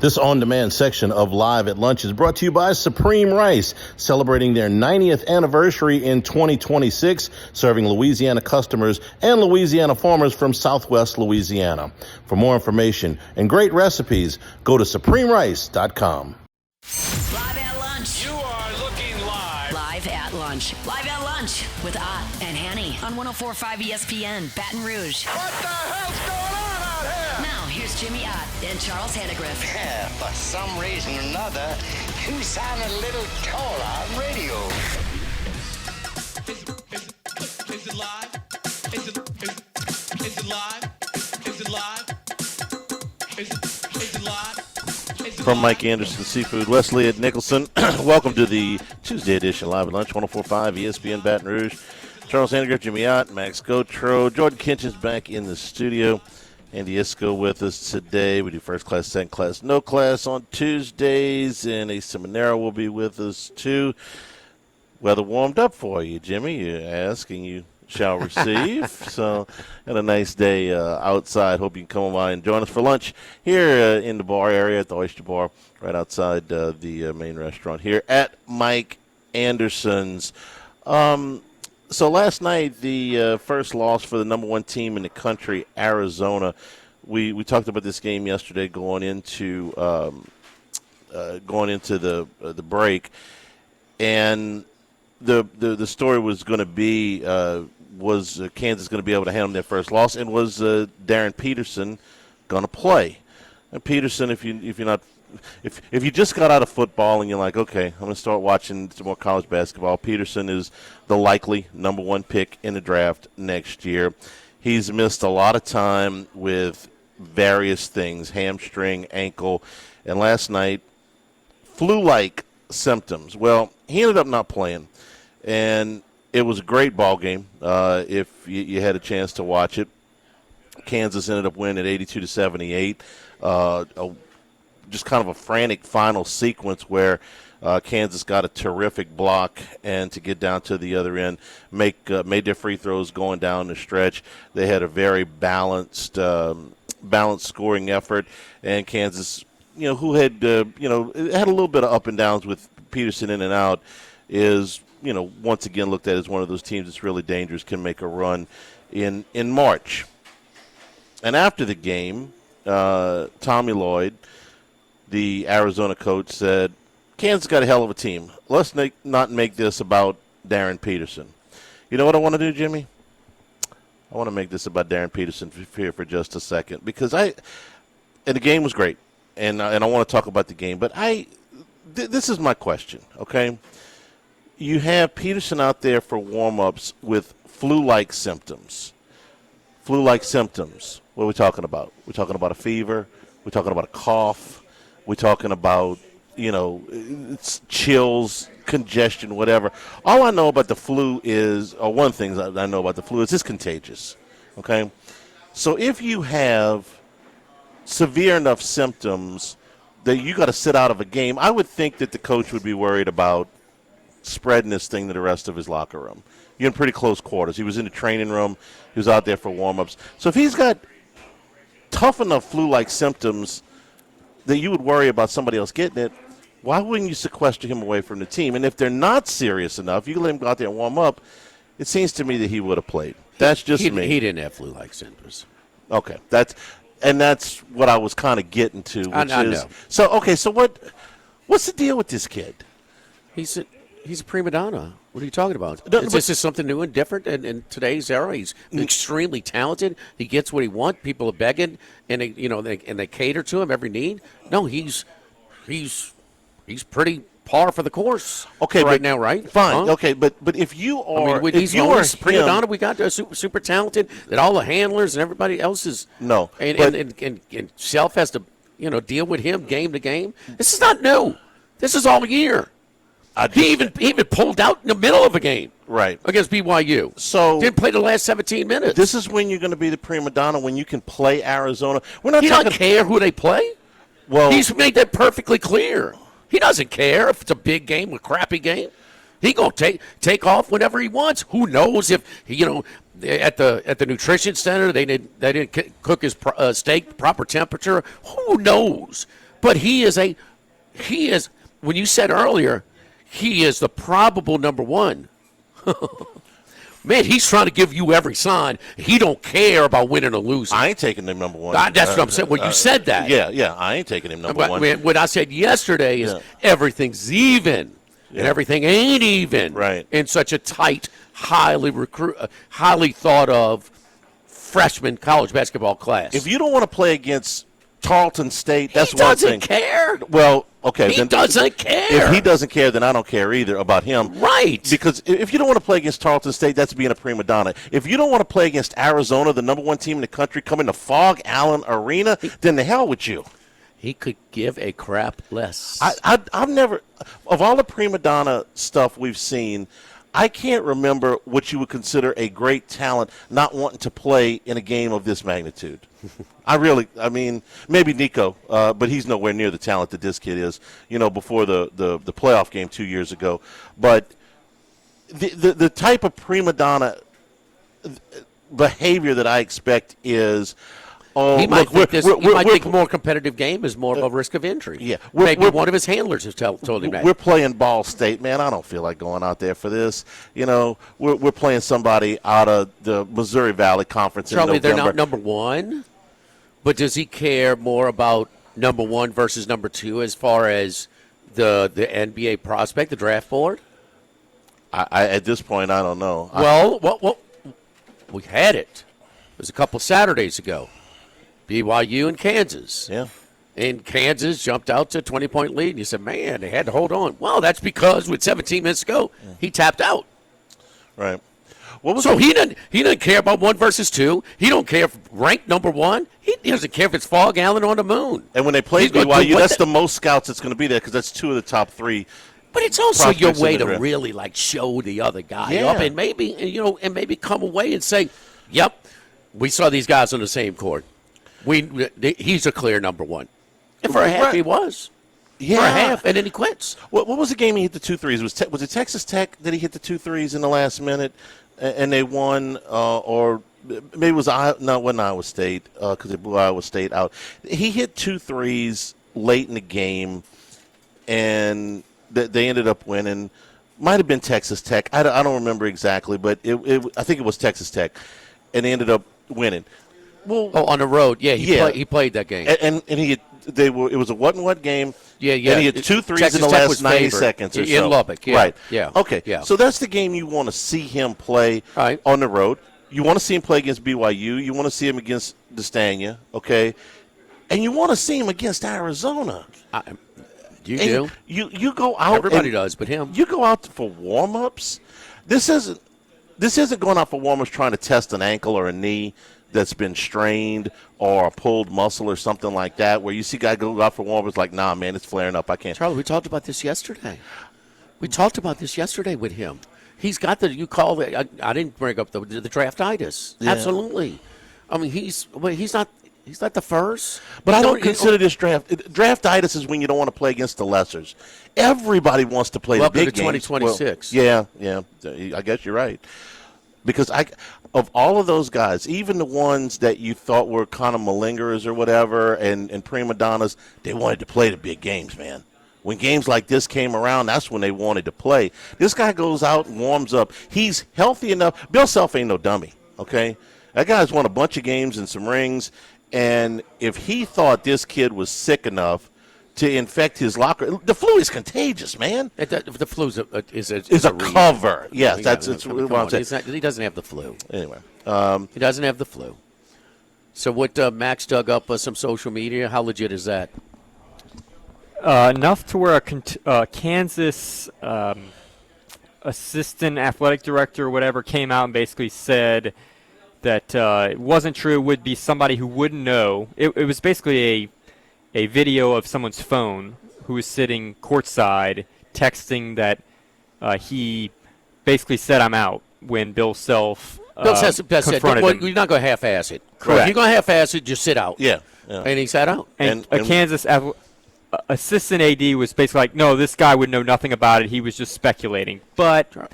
This on-demand section of Live at Lunch is brought to you by Supreme Rice, celebrating their 90th anniversary in 2026, serving Louisiana customers and Louisiana farmers from Southwest Louisiana. For more information and great recipes, go to supremerice.com. Live at Lunch. You are looking live. Live at Lunch. Live at Lunch with Ott and Hanny on 104.5 ESPN, Baton Rouge. What the hell's going on out here? Now, here's Jimmy Ott and Charles Hannegriff. Yeah, for some reason or another, you sound a little taller on radio. Is it live? Is it live? Is it live? Is it live? From Mike Anderson Seafood, Wesley at Nicholson. Welcome to the Tuesday edition Live at Lunch, 104.5 ESPN Baton Rouge. Charles Hannegriff, Jimmy Ott, Max Gotro, Jordan Kinch's back in the studio. Andy Isco with us today. We do first class, second class, no class on Tuesdays, and a Seminara will be with us too. Weather warmed up for you, Jimmy. You ask and you shall receive. So, had a nice day outside. Hope you can come by and join us for lunch here in the bar area at the Oyster Bar, right outside the main restaurant here at Mike Anderson's. So last night, the first loss for the number one team in the country, Arizona. We talked about this game yesterday going into the break, and the story was going to be was Kansas going to be able to hand them their first loss, and was Darryn Peterson going to play? And Peterson, if you just got out of football and you're like, okay, I'm going to start watching some more college basketball, Peterson is the likely number one pick in the draft next year. He's missed a lot of time with various things, hamstring, ankle, and last night, flu-like symptoms. Well, he ended up not playing, and it was a great ball game if you had a chance to watch it. Kansas ended up winning at 82-78. Just kind of a frantic final sequence where Kansas got a terrific block, and to get down to the other end, made their free throws going down the stretch. They had a very balanced scoring effort, and Kansas, who had had a little bit of up and downs with Peterson in and out, is once again looked at as one of those teams that's really dangerous, can make a run in March. And after the game, Tommy Lloyd, the Arizona coach, said, Kansas got a hell of a team. Let's not make this about Darryn Peterson. You know what I want to do, Jimmy? I want to make this about Darryn Peterson here for just a second, because and the game was great, and I want to talk about the game, but this is my question, okay? You have Peterson out there for warm-ups with flu-like symptoms. Flu-like symptoms. What are we talking about? We're talking about a fever. We're talking about a cough. We're talking about, it's chills, congestion, whatever. All I know about the flu one thing I know about the flu is it's contagious, okay? So if you have severe enough symptoms that you got to sit out of a game, I would think that the coach would be worried about spreading this thing to the rest of his locker room. You're in pretty close quarters. He was in the training room. He was out there for warm-ups. So if he's got tough enough flu-like symptoms that you would worry about somebody else getting it, why wouldn't you sequester him away from the team? And if they're not serious enough, you let him go out there and warm up, it seems to me that he would have played. That's just me. He didn't have flu-like symptoms. Okay. That's what I was kind of getting to. I know. So, okay, so what's the deal with this kid? He's a prima donna. What are you talking about? No, this is something new and different in today's era. He's extremely talented. He gets what he wants. People are begging, and they cater to him every need. No, he's pretty par for the course. Okay, right now, right? Fine. Huh? Okay, but if you are, he's the only prima donna we got, super talented. That all the handlers and everybody else is and Self has to deal with him game to game. This is not new. This is all year. He even pulled out in the middle of a game, right, against BYU. So didn't play the last 17 minutes. This is when you're going to be the prima donna, when you can play Arizona. He doesn't care who they play. Well, he's made that perfectly clear. He doesn't care if it's a big game or a crappy game. He gonna take off whenever he wants. Who knows if at the nutrition center they didn't cook his steak proper temperature. Who knows? But he is, when you said earlier, he is the probable number one. Man, he's trying to give you every sign. He don't care about winning or losing. I ain't taking him number one. That's what I'm saying. Well, you said that. Yeah, I ain't taking him number one. What I said yesterday is everything's even, and everything ain't even. Right. In such a tight, highly thought of freshman college basketball class. If you don't want to play against Tarleton State, that's one thing. He doesn't care. Well, okay. He doesn't care. If he doesn't care, then I don't care either about him. Right. Because if you don't want to play against Tarleton State, that's being a prima donna. If you don't want to play against Arizona, the number one team in the country, coming to Fog Allen Arena, then the hell with you. He could give a crap less. I've never, of all the prima donna stuff we've seen, I can't remember what you would consider a great talent not wanting to play in a game of this magnitude. I mean, maybe Nico, but he's nowhere near the talent that this kid is, before the playoff game 2 years ago. But the type of prima donna behavior that I expect is, he might think a more competitive game is more of a risk of injury. Yeah, maybe one of his handlers has told him that. We're playing Ball State, man. I don't feel like going out there for this. We're playing somebody out of the Missouri Valley Conference in November. They're not number one, but does he care more about number one versus number two as far as the NBA prospect, the draft board? I at this point, I don't know. Well, we had it. It was a couple Saturdays ago. BYU and Kansas. Yeah. And Kansas jumped out to a 20-point lead, and you said, man, they had to hold on. Well, that's because with 17 minutes to go, he tapped out. Right. He doesn't care about one versus two. He don't care if ranked number one. He doesn't care if it's Fog Allen on the moon. And when they play BYU, that's the most scouts that's going to be there because that's two of the top three. But it's also your way to really show the other guy up and maybe come away and say, yep, we saw these guys on the same court. He's a clear number one. And for a half, he was. Yeah. For a half, and then he quits. What was the game he hit the 2 threes? Was it Texas Tech that he hit the 2 threes in the last minute and they won? Or maybe it wasn't Iowa State because they blew Iowa State out. He hit 2 threes late in the game, and they ended up winning. Might have been Texas Tech. I don't remember exactly, but I think it was Texas Tech, and they ended up winning. Well, on the road, he played that game, and it was a what game. Yeah. And he had 2 threes Texas in the Tech last 90 seconds or so. In Lubbock, yeah. Right. Yeah. Okay. Yeah. So that's the game you want to see him play on the road. You want to see him play against BYU. You want to see him against Destania, okay? And you want to see him against Arizona. You go out. Everybody does, but him. You go out for warm-ups. This isn't going out for warm-ups trying to test an ankle or a knee that's been strained or a pulled muscle or something like that, where you see guy go out for warm-ups like, nah, man, it's flaring up. I can't. Charlie, we talked about this yesterday. With him. He's got you call it. I didn't bring up the draftitis. Yeah. Absolutely. I mean, he's not the first. But I don't consider this draft. Draftitis is when you don't want to play against the lessers. Everybody wants to play the big games. 2026. Well, yeah. I guess you're right. Because of all of those guys, even the ones that you thought were kind of malingerers or whatever and prima donnas, they wanted to play the big games, man. When games like this came around, that's when they wanted to play. This guy goes out and warms up. He's healthy enough. Bill Self ain't no dummy, okay? That guy's won a bunch of games and some rings, and if he thought this kid was sick enough to infect his locker, the flu is contagious, man. The flu is a cover. Yes, that's what I'm saying. He doesn't have the flu. Anyway. He doesn't have the flu. So what Max dug up some social media, how legit is that? Enough to where a Kansas assistant athletic director or whatever came out and basically said that it wasn't true. It would be somebody who wouldn't know. It was basically a video of someone's phone who was sitting courtside texting that he basically said, "I'm out," when Bill Self confronted him. You're not going to half-ass it. Correct. If you're going to half-ass it, just sit out. Yeah. And he sat out. And a Kansas assistant AD was basically like, no, this guy would know nothing about it. He was just speculating. But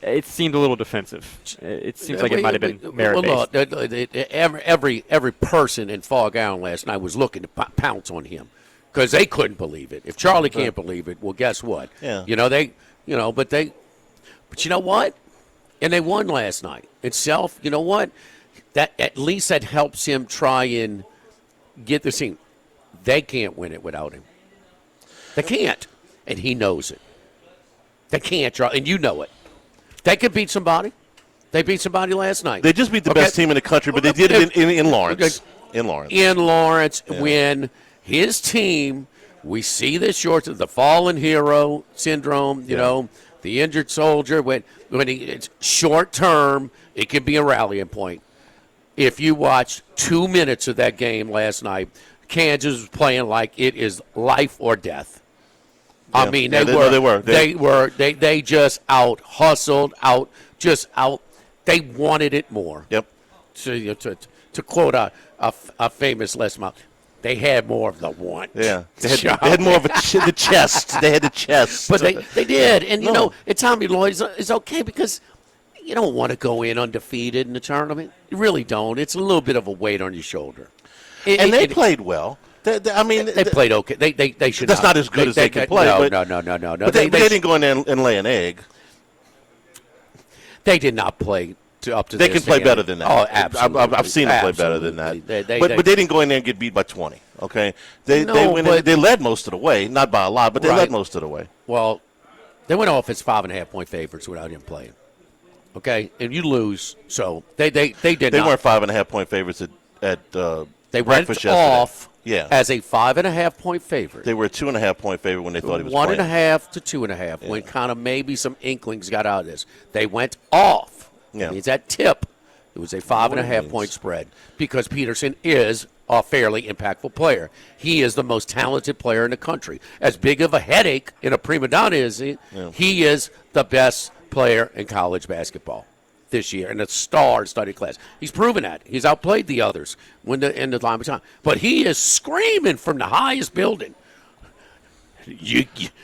it seemed a little defensive. It seems like it might have been merit-based. Every person in Fog Allen last night was looking to pounce on him because they couldn't believe it. If Charlie can't believe it, well, guess what? Yeah. But you know what? And they won last night. Itself, you know what? That at least that helps him try and get the team. They can't win it without him. They can't, and he knows it. They can't, and you know it. They could beat somebody. They beat somebody last night. They just beat the best team in the country, but they did it in Lawrence. In Lawrence, when his team, we see this the fallen hero syndrome, you know, the injured soldier. When it's short term, it can be a rallying point. If you watch 2 minutes of that game last night, Kansas was playing like it is life or death. Yeah. I mean, they just out hustled, they wanted it more. Yep. To quote a famous Les Miles, they had more of the want. Yeah. They had more of the chest. They had the chest. But they did. And, you know, and Tommy Lloyd is okay because you don't want to go in undefeated in the tournament. You really don't. It's a little bit of a weight on your shoulder. They played well. They played okay. They should. That's not as good as they can play. No. But they didn't go in there and lay an egg. They did not play up to. They can play better than that. Oh, absolutely. I've seen them play better than that. But they didn't go in there and get beat by 20. Okay, they led most of the way, not by a lot, but they led most of the way. Well, they went off as 5.5-point favorites without him playing. Okay, and you lose, so they did. They weren't 5.5-point favorites at they breakfast went yesterday. Off as a 5.5-point favorite. They were a 2.5-point favorite when they thought he was 1.5 to 2.5. When kind of maybe some inklings got out of this, they went off. Yeah, means that tip. It was a 5.5-point spread because Peterson is a fairly impactful player. He is the most talented player in the country. As big of a headache in a prima donna is he is the best player in college basketball this year in a star-studded class. He's proven that. He's outplayed the others in the line of time. But he is screaming from the highest building.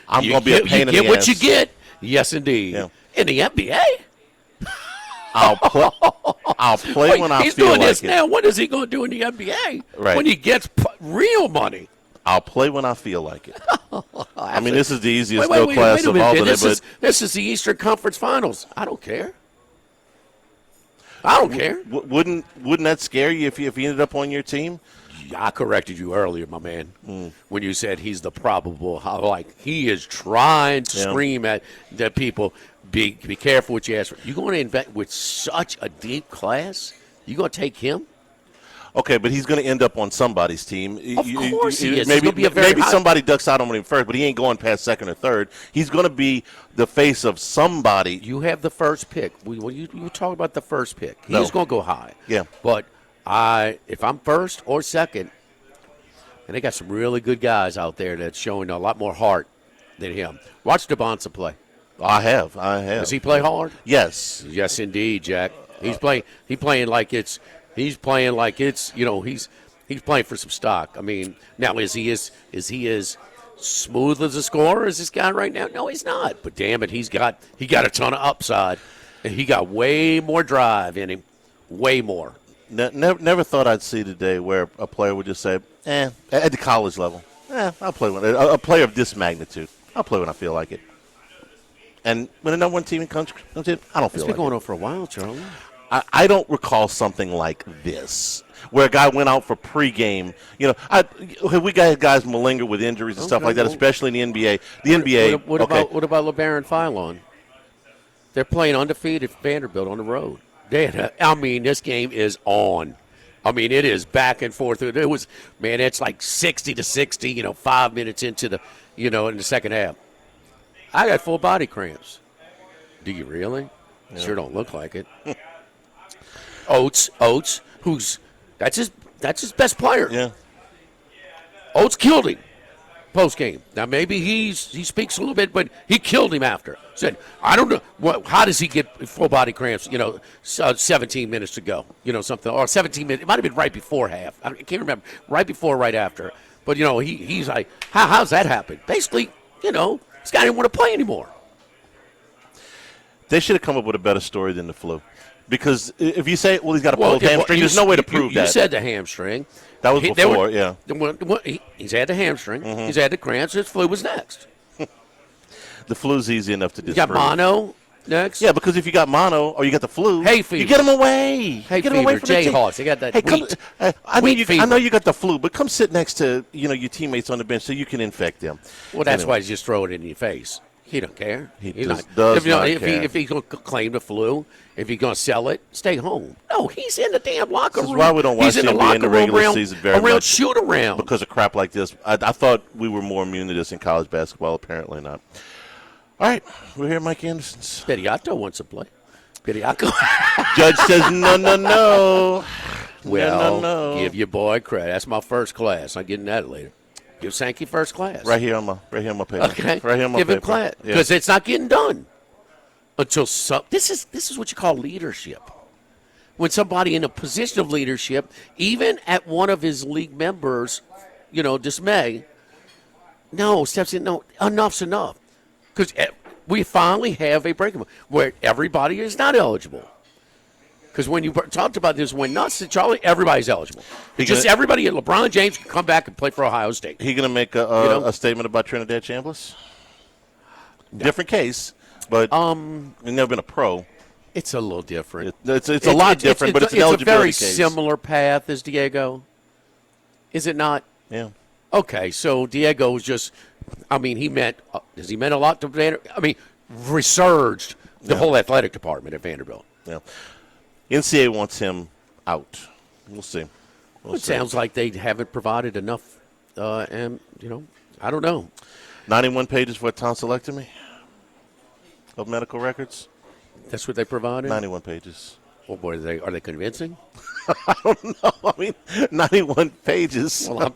I'm going to be a pain in the ass. You get what you get. Yes, indeed. Yeah. In the NBA? I'll play when I feel like it. He's doing this now. What is he going to do in the NBA? Right. When he gets real money. I'll play when I feel like it. I mean, this is the easiest class of all today. But this is the Eastern Conference Finals. I don't care. Wouldn't that scare you if he ended up on your team? I corrected you earlier, my man, when you said he's the probable. He is trying to scream at the people. Be careful what you ask for. You're going to invest with such a deep class? You're going to take him? Okay, but he's going to end up on somebody's team. Of course he is. Maybe somebody ducks out on him first, but he ain't going past second or third. He's going to be the face of somebody. You have the first pick. You talk about the first pick. He's going to go high. Yeah. But if I'm first or second, and they got some really good guys out there that's showing a lot more heart than him. Watch DeBonsa play. I have. Does he play hard? Yes. Yes, indeed, Jack. He's playing like it's he's playing for some stock. I mean, now is he as smooth as a scorer as this guy right now? No, he's not. But damn it, he got a ton of upside, and he got way more drive in him, way more. Never thought I'd see today where a player would just say, at the college level, I'll play when a player of this magnitude. I'll play when I feel like it. And when the number one team comes in, I don't feel like it. It's been going on for a while, Charlie. I don't recall something like this, where a guy went out for pregame. You know, we got guys malinger with injuries and stuff like that, especially in the NBA. The NBA. What about LeBaron Philon? They're playing undefeated Vanderbilt on the road. This game is on. I mean, it is back and forth. It's like 60-60. 5 minutes into in the second half. I got full body cramps. Do you really? Yeah. Sure don't look like it. Oates, that's his best player. Yeah. Oates killed him post game. Now maybe he speaks a little bit, but he killed him after. Said, I don't know how does he get full body cramps? 17 minutes to go. Something, or 17 minutes. It might have been right before half. I can't remember. Right before, right after. But he's like, how's that happen? Basically, this guy didn't want to play anymore. They should have come up with a better story than the flu. Because if you say, well, he's got a pulled hamstring, there's no way to prove that. You said the hamstring. That was before, yeah. He's had the hamstring. He's had the cramps. His flu was next. The flu's easy enough to disprove. You got mono next? Yeah, because if you got mono or you got the flu, hay fever. You get them away. Hay get fever, them away from Jayhawks. They got that wheat. I know you got the flu, but come sit next to your teammates on the bench so you can infect them. Well, that's why he's just throwing it in your face. He don't care. He does not care. If he's going to claim the flu, if he's going to sell it, stay home. No, he's in the damn locker room. This is why we don't watch the NBA in the regular season very much. Shoot around. Because of crap like this. I thought we were more immune to this in college basketball. Apparently not. All right, we're here at Mike Anderson's. Pediato wants to play. Pediato. Judge says no. Well, no. Give your boy credit. That's my first class. I'm getting that later. Give Sankey first class. Right here on my paper. Okay. Right here on my Give paper. him class because it's not getting done until this is what you call leadership. When somebody in a position of leadership, even at one of his league members, dismay. No, steps in. No, enough's enough. Because we finally have a breaking point where everybody is not eligible. Because when you talked about this, when nuts, Charlie, everybody's eligible. Everybody, LeBron James can come back and play for Ohio State. He going to make a statement about Trinidad Chambliss? No. Different case, but he's never been a pro. It's a little different. It's a lot different, but it's an eligibility case. It's a very similar path as Diego. Is it not? Yeah. Okay, so Diego was just, he meant a lot to Vanderbilt? Resurged the whole athletic department at Vanderbilt. Yeah. NCAA wants him out. We'll see. It sounds like they haven't provided enough, I don't know. 91 pages for a tonsillectomy of medical records. That's what they provided? 91 pages. Well, boy, are they convincing? I don't know. 91 pages. Well,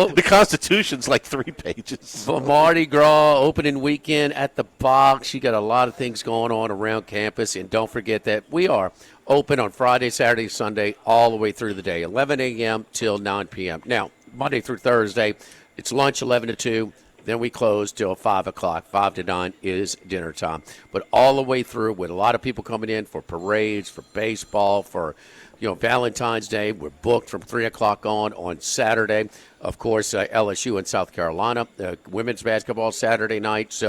the Constitution's like 3 pages. Mardi Gras opening weekend at the Box. You got a lot of things going on around campus, and don't forget that we are open on Friday, Saturday, Sunday, all the way through the day, 11 a.m. till 9 p.m. Now, Monday through Thursday, it's lunch 11 to 2. Then we close till 5 o'clock. 5 to 9 is dinner time. But all the way through with a lot of people coming in for parades, for baseball, for Valentine's Day. We're booked from 3 o'clock on Saturday. Of course, LSU in South Carolina. Women's basketball Saturday night.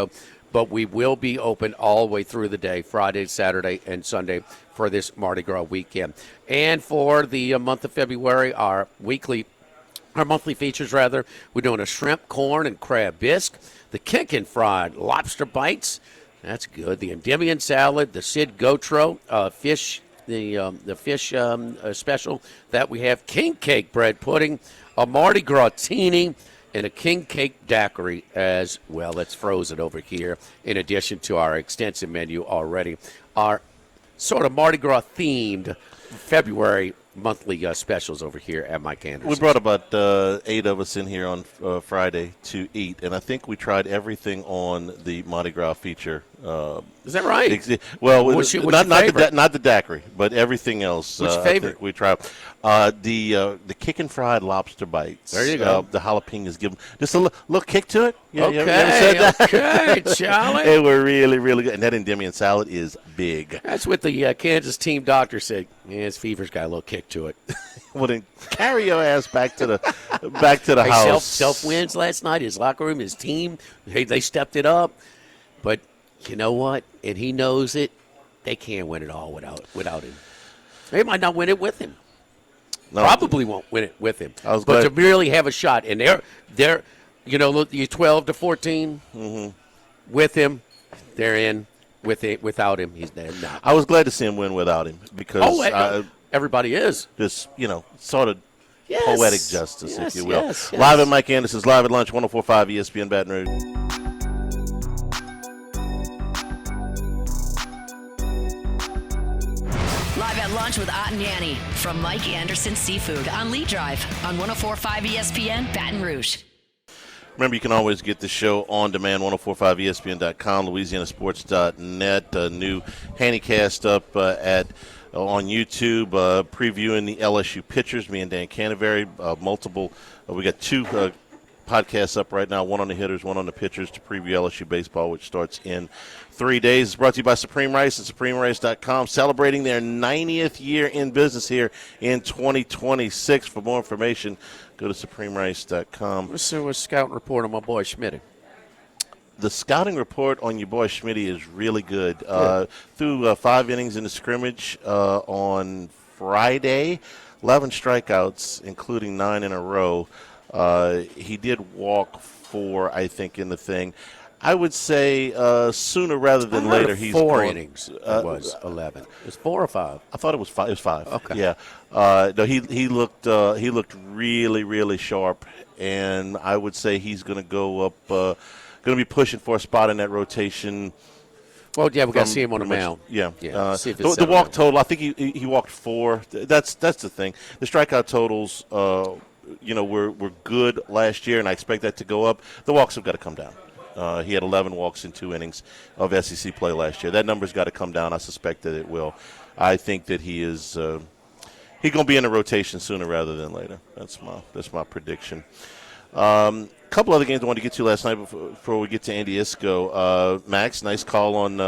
But we will be open all the way through the day, Friday, Saturday, and Sunday for this Mardi Gras weekend. And for the month of February, our monthly features, we're doing a shrimp, corn, and crab bisque, the Kinkin fried lobster bites, that's good, the Endymion salad, the Sid Gotro fish, the fish special that we have, king cake bread pudding, a Mardi Gras teeny, and a king cake daiquiri as well. That's frozen over here, in addition to our extensive menu already. Our sort of Mardi Gras themed February monthly specials over here at Mike Anderson. We brought about 8 of us in here on Friday to eat, and I think we tried everything on the Mardi Gras feature. Is that right? Well, what's not the daiquiri, but everything else. What's your favorite? I think we tried the kickin' fried lobster bites. There you go. The jalapenos give them just a little kick to it. You ever said that? Okay, Charlie. They were really, really good, and that Endymion salad is big. That's what the Kansas team doctor said. Yeah, his fever's got a little kick to it. Well, then carry your ass back to the house. Self wins last night. His locker room, his team, they stepped it up. But you know what? And he knows it. They can't win it all without him. They might not win it with him. No. Probably won't win it with him. But to really have a shot, and they're look, you 12 to 14 with him. They're in. Without him, he's there. Not. I was glad to see him win without him because everybody is just sort of poetic justice, if you will. Yes. Live at Mike Anderson's Live at Lunch, 104.5 ESPN Baton Rouge. Live at Lunch with Ott and Yanni from Mike Anderson Seafood on Lee Drive on 104.5 ESPN Baton Rouge. Remember, you can always get the show on demand, 1045ESPN.com, LouisianaSports.net. A new Handycast up on YouTube, previewing the LSU pitchers, me and Dan Canterbury. We got 2 podcasts up right now, one on the hitters, one on the pitchers to preview LSU baseball, which starts in 3 days. It's brought to you by Supreme Rice and SupremeRice.com, celebrating their 90th year in business here in 2026. For more information, go to SupremeRice.com. Let's see what's scouting report on my boy Schmidt. The scouting report on your boy Schmidt is really good. Through 5 innings in the scrimmage on Friday, 11 strikeouts, including 9 in a row. He did walk 4, I think, in the thing. I would say sooner rather than later. He's 4 innings. It was 11. It was 4 or 5. I thought it was 5. It was 5. Okay. Yeah. No, he looked really, really sharp, and I would say he's going to go up. Going to be pushing for a spot in that rotation. Well, yeah, we got to see him on the mound. Yeah. See if it's the walk total, I think he walked 4. That's the thing. The strikeout totals, were good last year, and I expect that to go up. The walks have got to come down. He had 11 walks in 2 innings of SEC play last year. That number's got to come down. I suspect that it will. I think that he's going to be in the rotation sooner rather than later. That's my prediction. Couple other games I wanted to get to last night before we get to Andy Isco. Max, nice call on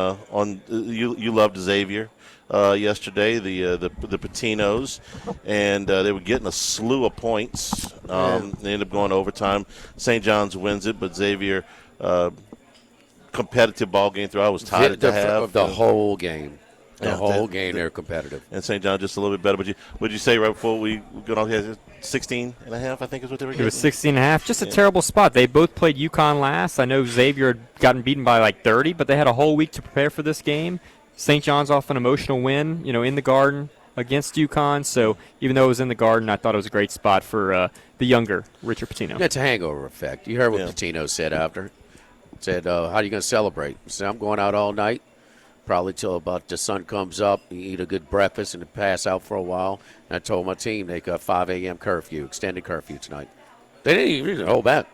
you loved Xavier yesterday, the Patinos, and they were getting a slew of points. They ended up going to overtime. St. John's wins it, but Xavier competitive ball game through. I was tired at the half. The whole game. The whole game, they're competitive. And St. John just a little bit better. But would you say right before we got on here, 16.5, I think is what they were getting? It was 16.5. Just a terrible spot. They both played UConn last. I know Xavier had gotten beaten by like 30, but they had a whole week to prepare for this game. St. John's off an emotional win, in the Garden against UConn. So even though it was in the Garden, I thought it was a great spot for the younger Richard Pitino. That's a hangover effect. You heard what Pitino said after. Said, how are you going to celebrate? He said, I'm going out all night. Probably till about the sun comes up, you eat a good breakfast and pass out for a while. And I told my team they got 5 a.m. curfew, extended curfew tonight. They didn't even hold back.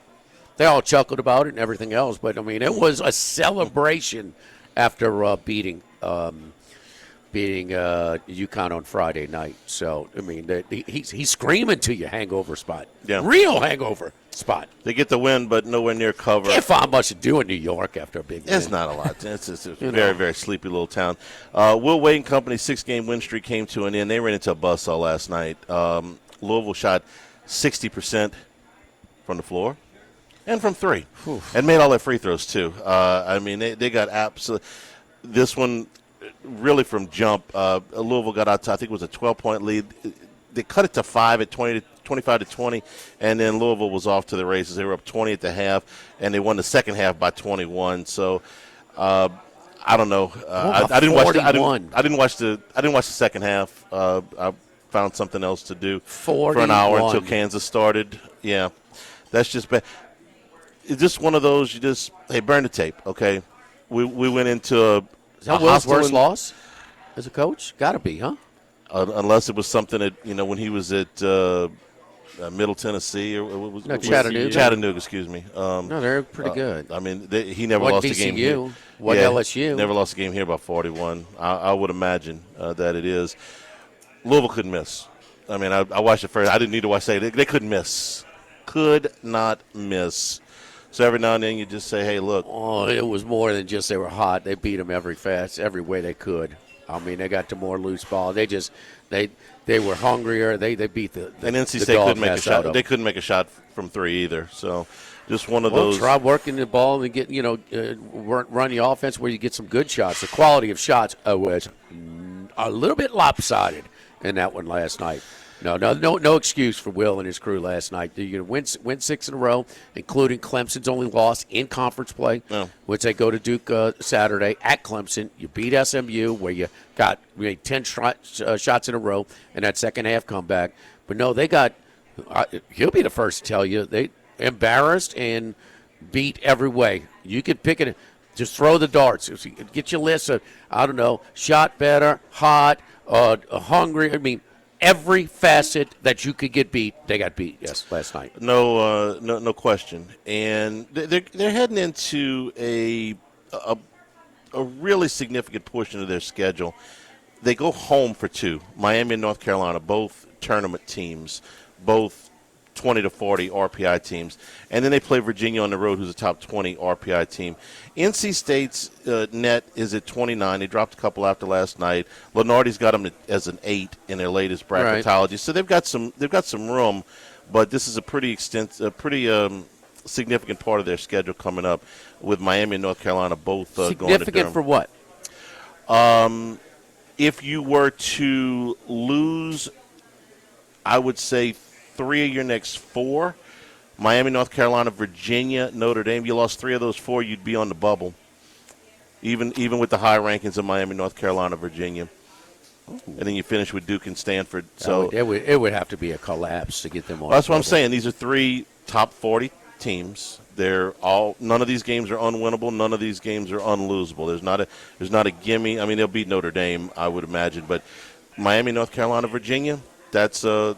They all chuckled about it and everything else, but, it was a celebration after beating UConn on Friday night. So, he's screaming to you, hangover spot. Yeah. Real hangover spot. They get the win, but nowhere near cover. Can't find much to do in New York after a big win. It's not a lot. It's a very, very sleepy little town. Will Wade and Company's 6-game win streak came to an end. They ran into a buzzsaw last night. Louisville shot 60% from the floor and from 3. And made all their free throws, too. They got absolute. This one, really from jump, Louisville got out to, I think it was a 12-point lead. They cut it to 5 at 25-20, and then Louisville was off to the races. They were up 20 at the half, and they won the second half by 21. So, I don't know. I didn't watch the second half. I found something else to do for an hour until Kansas started. Yeah, that's just bad. It's just one of those. Burn the tape. Okay, we went into a. Is that Will's worst loss as a coach? Got to be, huh? Unless it was something that, when he was at Middle Tennessee or what was Chattanooga. Chattanooga, excuse me. No, they're pretty good. He never lost a game here. What LSU? Never lost a game here by 41. I would imagine that it is. Louisville couldn't miss. I watched it first. I didn't need to watch it. They couldn't miss. Could not miss. So every now and then you just say, hey, look. Oh, it was more than just they were hot. They beat them every way they could. They got to more loose ball. They were hungrier. They beat the and NC State couldn't make a shot. They couldn't make a shot from 3 either. So just one of those. Try working the ball and get run the offense where you get some good shots. The quality of shots was a little bit lopsided in that one last night. No excuse for Will and his crew last night. You're going to win 6 in a row, including Clemson's only loss in conference play, which they go to Duke Saturday at Clemson. You beat SMU, where you made 10 shots in a row in that second half comeback. But no, they got he'll be the first to tell you, they embarrassed and beat every way. You could pick it. Just throw the darts. Get your list of, shot better, hot, hungry. Every facet that you could get beat, they got beat. Yes, last night. No question. And they're heading into a really significant portion of their schedule. They go home for 2. Miami and North Carolina, both tournament teams, both 20 to 40 RPI teams. And then they play Virginia on the road, who's a top 20 RPI team. NC State's net is at 29. They dropped a couple after last night. Lenardi's got them as an 8 in their latest bracketology. Right. So they've got some room, but this is a pretty significant part of their schedule coming up with Miami and North Carolina both going to Durham. Significant for what? If you were to lose, I would say 3 of your next 4, Miami, North Carolina, Virginia, Notre Dame. You lost 3 of those 4, you'd be on the bubble, even with the high rankings of Miami, North Carolina, Virginia. And then you finish with Duke and Stanford. So it would have to be a collapse to get them on. That's what I'm saying. These are 3 top 40 teams. None of these games are unwinnable. None of these games are unlosable. There's not a gimme. I mean, they'll beat Notre Dame, I would imagine, but Miami, North Carolina, Virginia, that's a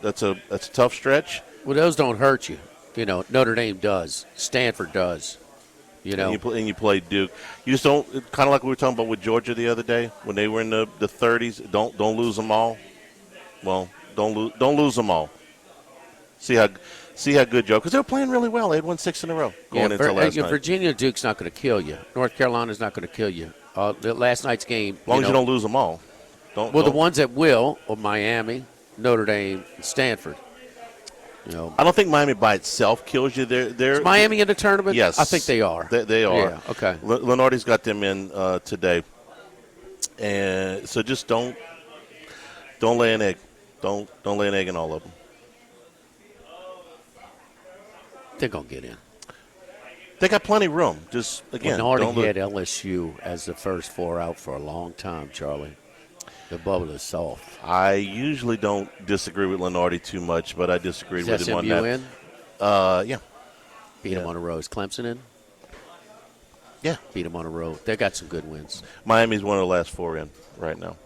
tough stretch. Well, those don't hurt you. You know, Notre Dame does. Stanford does. You know, and you play Duke. You just don't, kind of like we were talking about with Georgia the other day when they were in the 30s. Don't lose them all. Well, don't lose them all. See how good Joe, because they were playing really well. They had won 6 in a row going into last night. Virginia Duke's not going to kill you. North Carolina's not going to kill you. The last night's game. As long as you don't lose them all. The ones that will are Miami, Notre Dame, and Stanford. You know, I don't think Miami by itself kills you. They're is Miami in the tournament? Yes, I think they are. They are. Yeah, okay. Lenardi's got them in today, and so just don't lay an egg. Don't lay an egg in all of them. They're gonna get in. They got plenty of room. Just again, Lenardi had LSU as the first 4 out for a long time, Charlie. The bubble is soft. I usually don't disagree with Lenardi too much, but I disagreed with him on that. in? Yeah. Beat him on the road. Is Clemson in? Yeah. Beat him on the road. They got some good wins. Miami's one of the last 4 in right now.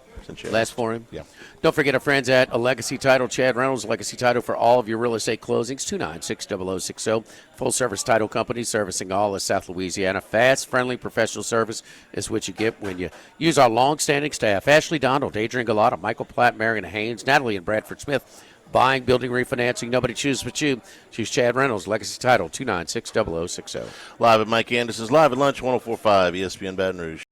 Last for him? Yeah. Don't forget our friends at A Legacy Title. Chad Reynolds, Legacy Title for all of your real estate closings. 296-0060. Full-service title company servicing all of South Louisiana. Fast, friendly, professional service is what you get when you use our long-standing staff. Ashley Donald, Adrian Galata, Michael Platt, Marion Haynes, Natalie and Bradford Smith. Buying, building, refinancing. Nobody chooses but you. Choose Chad Reynolds, Legacy Title, 296-0060. Live at Mike Anderson's Live at Lunch, 104.5 ESPN Baton Rouge.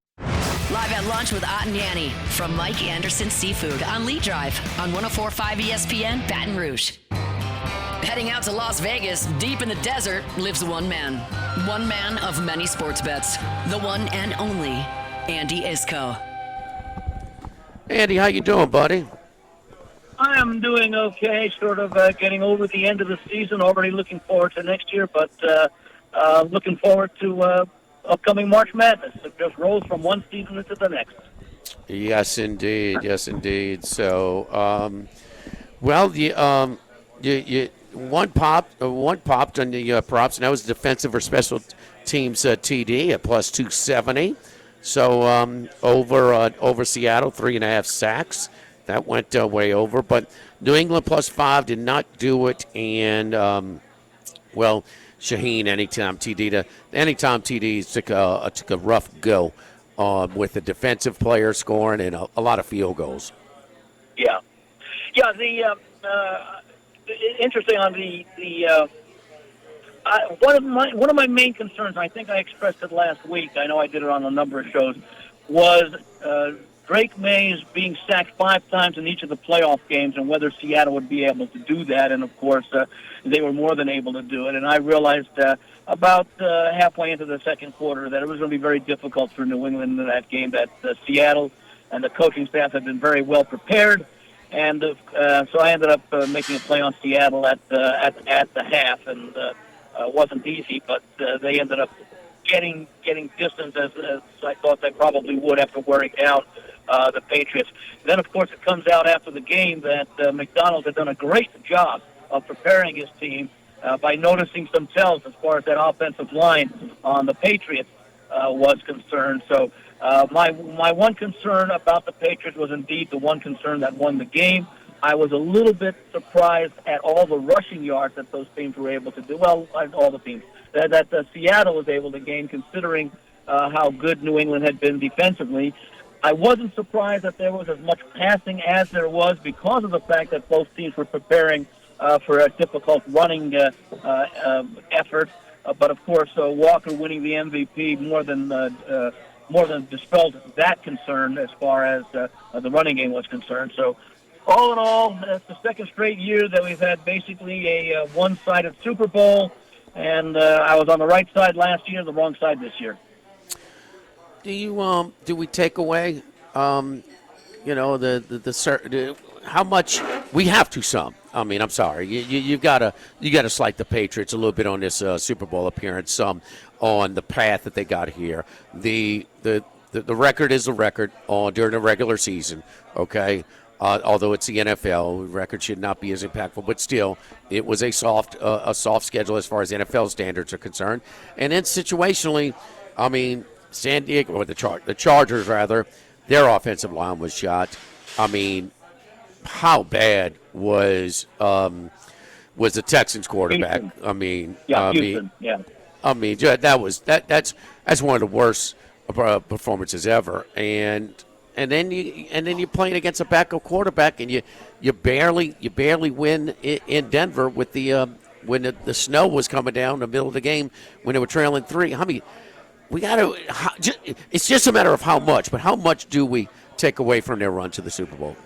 Live at Lunch with Ott and Yanni from Mike Anderson Seafood on Lee Drive on 104.5 ESPN Baton Rouge. Heading out to Las Vegas, deep in the desert, lives one man. One man of many sports bets. The one and only Andy Isco. Andy, how you doing, buddy? I am doing okay, sort of getting over the end of the season, already looking forward to next year, but looking forward to upcoming March Madness. It just rolls from one season into the next. Yes, indeed. Yes, indeed. So, one popped on the props, and that was defensive or special teams TD at plus 270. So over Seattle, 3.5 sacks. That went way over. But New England plus 5 did not do it. And, Shaheen, anytime TDs took a rough go with the defensive player scoring and a lot of field goals. Yeah. The interesting on one of my main concerns, I think I expressed it last week. I know I did it on a number of shows. Was Drake Mays being sacked 5 times in each of the playoff games, and whether Seattle would be able to do that. And of course, they were more than able to do it. And I realized about halfway into the second quarter that it was going to be very difficult for New England in that game. That Seattle and the coaching staff had been very well prepared. And so I ended up making a play on Seattle at the half, and it wasn't easy, but they ended up getting distance as I thought they probably would after wearing down the Patriots. Then, of course, it comes out after the game that McDonald had done a great job of preparing his team by noticing some tells as far as that offensive line on the Patriots was concerned. So my one concern about the Patriots was indeed the one concern that won the game. I was a little bit surprised at all the rushing yards that those teams were able to do. Well, all the teams. That Seattle was able to gain, considering how good New England had been defensively. I wasn't surprised that there was as much passing as there was because of the fact that both teams were preparing for a difficult running effort. But of course, Walker winning the MVP more than dispelled that concern as far as the running game was concerned. So, all in all, it's the second straight year that we've had basically a one-sided Super Bowl, and I was on the right side last year, the wrong side this year. Do we take away, how much we have to some? I mean, I'm sorry, you gotta slight the Patriots a little bit on this Super Bowl appearance, on the path that they got here. The record is a record during the regular season, okay. Although it's the NFL, record should not be as impactful, but still, it was a soft schedule as far as NFL standards are concerned. And then situationally, I mean, San Diego, or the Chargers rather, their offensive line was shot. I mean, how bad was the Texans quarterback? Houston. I mean, Houston. I mean, that's one of the worst performances ever, and then you're playing against a backup quarterback, and you barely win in Denver with when the snow was coming down in the middle of the game when they were trailing 3. I mean, it's just a matter of how much, but how much do we take away from their run to the Super Bowl?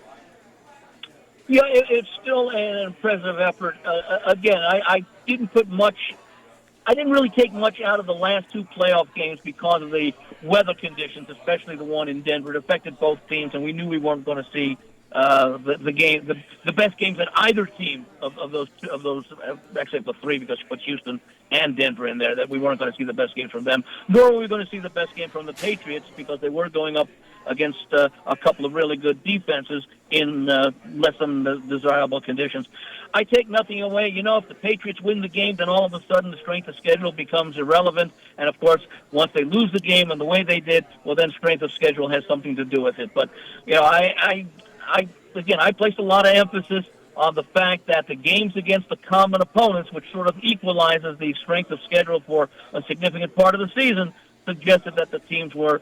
Yeah, it's still an impressive effort. Again, I didn't really take much out of the last 2 playoff games because of the weather conditions, especially the one in Denver. It affected both teams, and we knew we weren't going to see the best games at either team of those actually the 3, because you put Houston and Denver in there, that we weren't going to see the best games from them, nor were we going to see the best game from the Patriots, because they were going up against a couple of really good defenses in less than desirable conditions. I take nothing away. If the Patriots win the game, then all of a sudden the strength of schedule becomes irrelevant. And, of course, once they lose the game and the way they did, well, then strength of schedule has something to do with it. But, I placed a lot of emphasis on the fact that the games against the common opponents, which sort of equalizes the strength of schedule for a significant part of the season, suggested that the teams were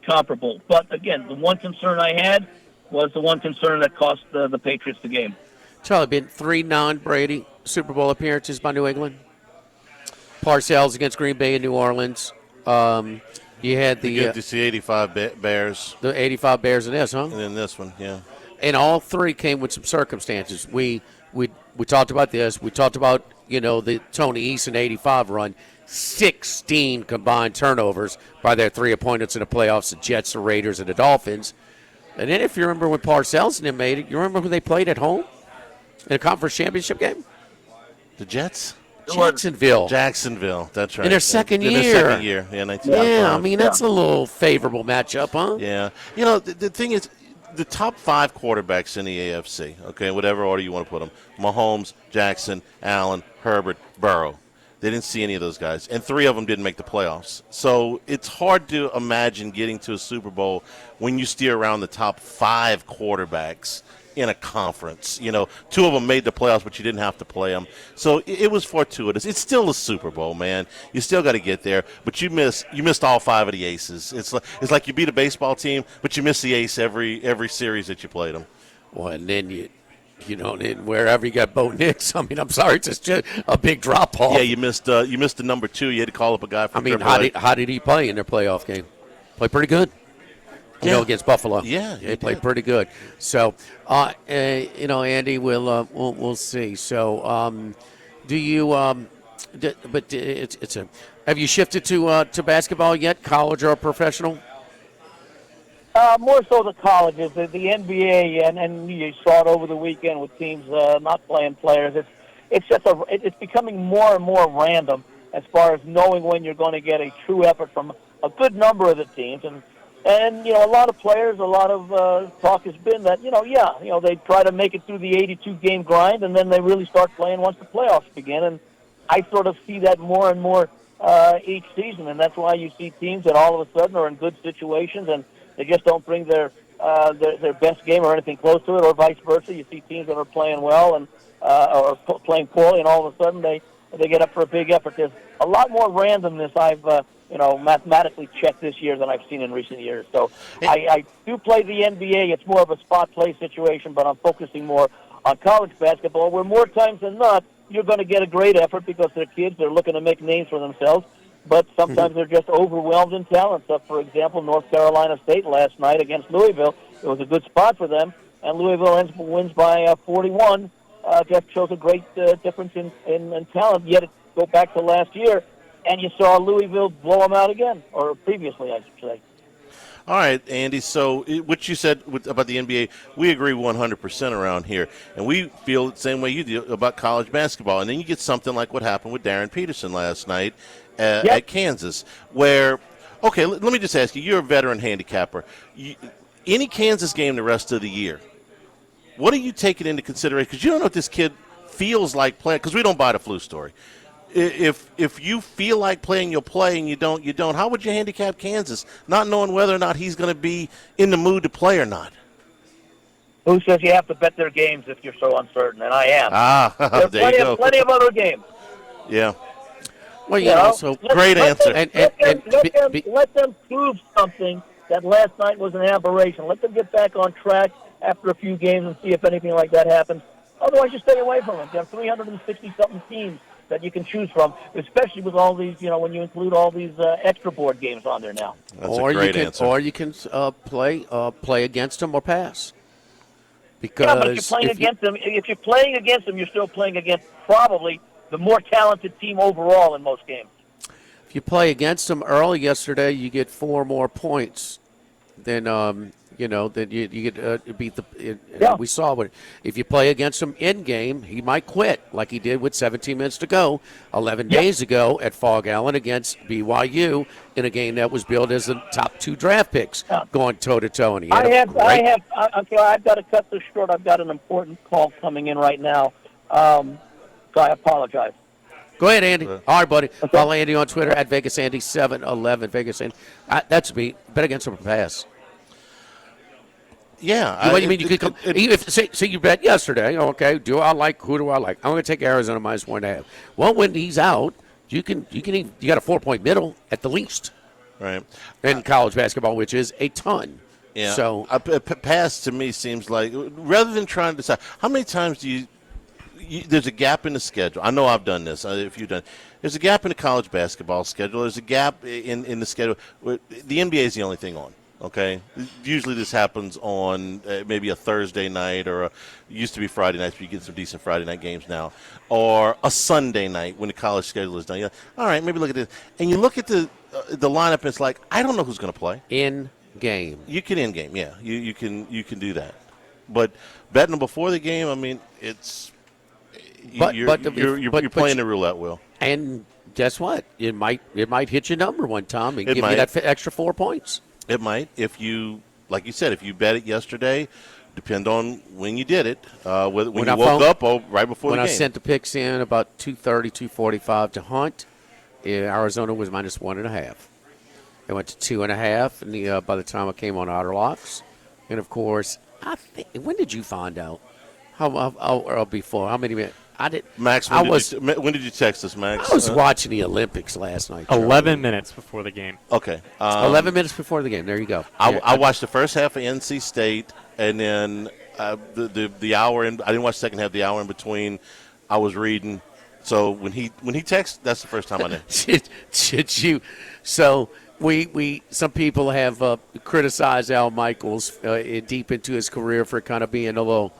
comparable. But, again, the one concern I had was the one concern that cost the Patriots the game. Charlie, been 3 non-Brady Super Bowl appearances by New England. Parcells against Green Bay and New Orleans. You had the 85 Bears. The 85 Bears in this, huh? And then this one, yeah. And all 3 came with some circumstances. We talked about this. We talked about, the Tony Eason 85 run. 16 combined turnovers by their 3 opponents in the playoffs, the Jets, the Raiders, and the Dolphins. And then if you remember when Parcells and them made it, you remember who they played at home in a conference championship game? The Jets? Jacksonville, that's right. In their second year. Yeah, 1995. Yeah, I mean, that's a little favorable matchup, huh? Yeah. The thing is, the top 5 quarterbacks in the AFC, okay, whatever order you want to put them, Mahomes, Jackson, Allen, Herbert, Burrow. They didn't see any of those guys, and 3 of them didn't make the playoffs. So it's hard to imagine getting to a Super Bowl when you steer around the top 5 quarterbacks in a conference. 2 of them made the playoffs, but you didn't have to play them. So it was fortuitous. It's still a Super Bowl, man. You still got to get there, but you missed all 5 of the aces. It's like you beat a baseball team, but you miss the ace every series that you played them. Well, and then wherever you got Bo Nix, I mean, I'm sorry, it's just a big drop off. Yeah, you missed the number 2. You had to call up a guy from how did he play in their playoff game? Play pretty good. Against Buffalo. Yeah, he played pretty good. So, Andy, we'll see. So, do you? But it's a. Have you shifted to basketball yet, college or professional? More so the colleges, the NBA, and you saw it over the weekend with teams not playing players. It's becoming more and more random as far as knowing when you're going to get a true effort from a good number of the teams. And a lot of players, a lot of talk has been that, they try to make it through the 82-game grind, and then they really start playing once the playoffs begin. And I sort of see that more and more each season, and that's why you see teams that all of a sudden are in good situations, and they just don't bring their best game or anything close to it, or vice versa. You see teams that are playing well and or playing poorly, and all of a sudden they get up for a big effort. There's a lot more randomness I've mathematically checked this year than I've seen in recent years. So I do play the NBA. It's more of a spot play situation, but I'm focusing more on college basketball, where more times than not, you're going to get a great effort because they're kids. They're looking to make names for themselves. But sometimes they're just overwhelmed in talent. So, for example, North Carolina State last night against Louisville, it was a good spot for them, and Louisville wins by 41. Just shows a great difference in talent. Yet, go back to last year, and you saw Louisville blow them out again, or previously, I should say. All right, Andy, so what you said about the NBA, we agree 100% around here. And we feel the same way you do about college basketball. And then you get something like what happened with Darryn Peterson last night at Kansas, where, okay, let me just ask you, you're a veteran handicapper. Any Kansas game the rest of the year, what are you taking into consideration? Because you don't know what this kid feels like playing, because we don't buy the flu story. If you feel like playing, you'll play, and you don't. How would you handicap Kansas, not knowing whether or not he's going to be in the mood to play or not? Who says you have to bet their games if you're so uncertain? And I am. There you go. Plenty of other games. Yeah. Well, you know, so great answer. Let them prove something that last night was an aberration. Let them get back on track after a few games and see if anything like that happens. Otherwise, you stay away from it. There are 360-something teams that you can choose from, especially with all these, when you include all these extra board games on there now. That's a great answer. Or you can play against them or pass. Because but if you're playing against them, you're still playing against probably the more talented team overall in most games. If you play against them early yesterday, you get 4 more points than then you get beat the. We saw what if you play against him in game, he might quit like he did with 17 minutes to go 11 days ago at Fog Allen against BYU in a game that was billed as the top 2 draft picks going toe to toe. And I've got to cut this short. I've got an important call coming in right now, so I apologize. Go ahead, Andy. All right, buddy. Follow Andy on Twitter at VegasAndy711. Vegas Andy. That's me. Bet against him or pass. Yeah. What do you mean? You could come. Say you bet yesterday. Okay. Who do I like? I'm going to take Arizona -1.5. Well, when he's out, you got a 4-point middle at the least. Right. In college basketball, which is a ton. Yeah. So a pass to me seems like, rather than trying to decide, how many times do you there's a gap in the schedule. I know I've done this. If you've done, there's a gap in the college basketball schedule. There's a gap in the schedule. The NBA is the only thing on. Okay, usually this happens on maybe a Thursday night, or it used to be Friday nights, but you get some decent Friday night games now, or a Sunday night when the college schedule is done. You're like, all right, maybe look at this, and you look at the lineup, and it's like, I don't know who's going to play in game. You can in game, yeah, you can do that, but betting them before the game, I mean, it's you're playing the roulette wheel. And guess what? It might hit your number one time and give you that extra 4 points. It might, if you, like you said, if you bet it yesterday, depend on when you did it, when you woke up or right before the game. When I sent the picks in about 2:30, 2:45 to Hunt, Arizona was -1.5. It went to 2.5, and by the time I came on Otter Locks, and of course, when did you find out? How before? How many minutes? I did. Max, when did you text us, Max? I was watching the Olympics last night. 11 minutes before the game. Okay. 11 minutes before the game. There you go. I watched the first half of NC State, and then the hour in. I didn't watch the second half. The hour in between, I was reading. So when he texted, that's the first time I knew. Should you? So some people have criticized Al Michaels deep into his career for kind of being a little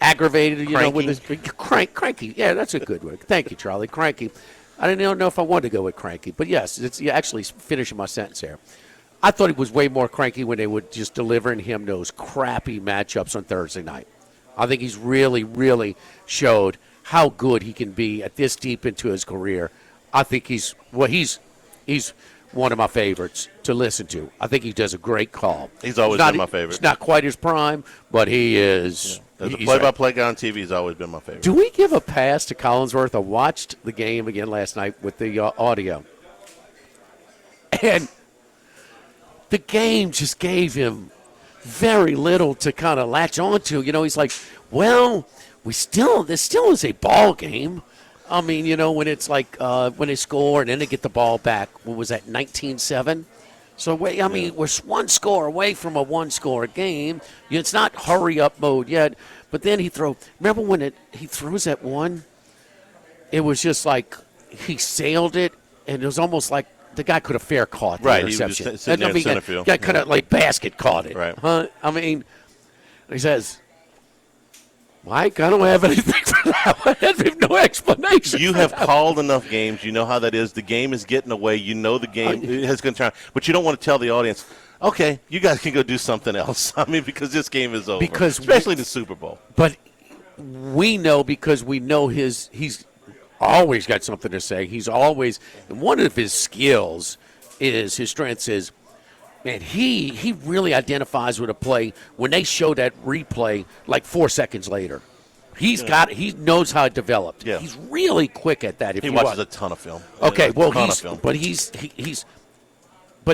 aggravated, with his cranky. Yeah, that's a good word. Thank you, Charlie. Cranky. I didn't know if I wanted to go with cranky, but yes, you're actually finishing my sentence here. I thought he was way more cranky when they would just delivering him those crappy matchups on Thursday night. I think he's really, really showed how good he can be at this deep into his career. I think he's one of my favorites to listen to. I think he does a great call. He's always been my favorite. It's not quite his prime, but he is. Yeah. As a play-by-play guy on TV, he's always been my favorite. Do we give a pass to Collinsworth? I watched the game again last night with the audio. And the game just gave him very little to kind of latch onto. He's like, well, this still is a ball game. I mean, when it's like when they score and then they get the ball back. What was that, 19-7? So, I mean, we're one score away from a one-score game. It's not hurry-up mode yet. But then remember when he throws that one? It was just like he sailed it, and it was almost like the guy could have fair caught the interception. He was sitting there in center field. Guy kind of like basket caught it. Right. Huh? I mean, he says, Mike, I don't have anything for that one. I have no explanation. You have called enough games. You know how that is. The game is getting away. You know the game is going to turn. But you don't want to tell the audience, okay, you guys can go do something else. I mean, because this game is over. Especially the Super Bowl. But we know because we know he's always got something to say. He's always – one of his skills is his strength is – man, he really identifies with a play when they show that replay like 4 seconds later. He knows how it developed. Yeah. He's really quick at that. He watches a ton of film. Okay, but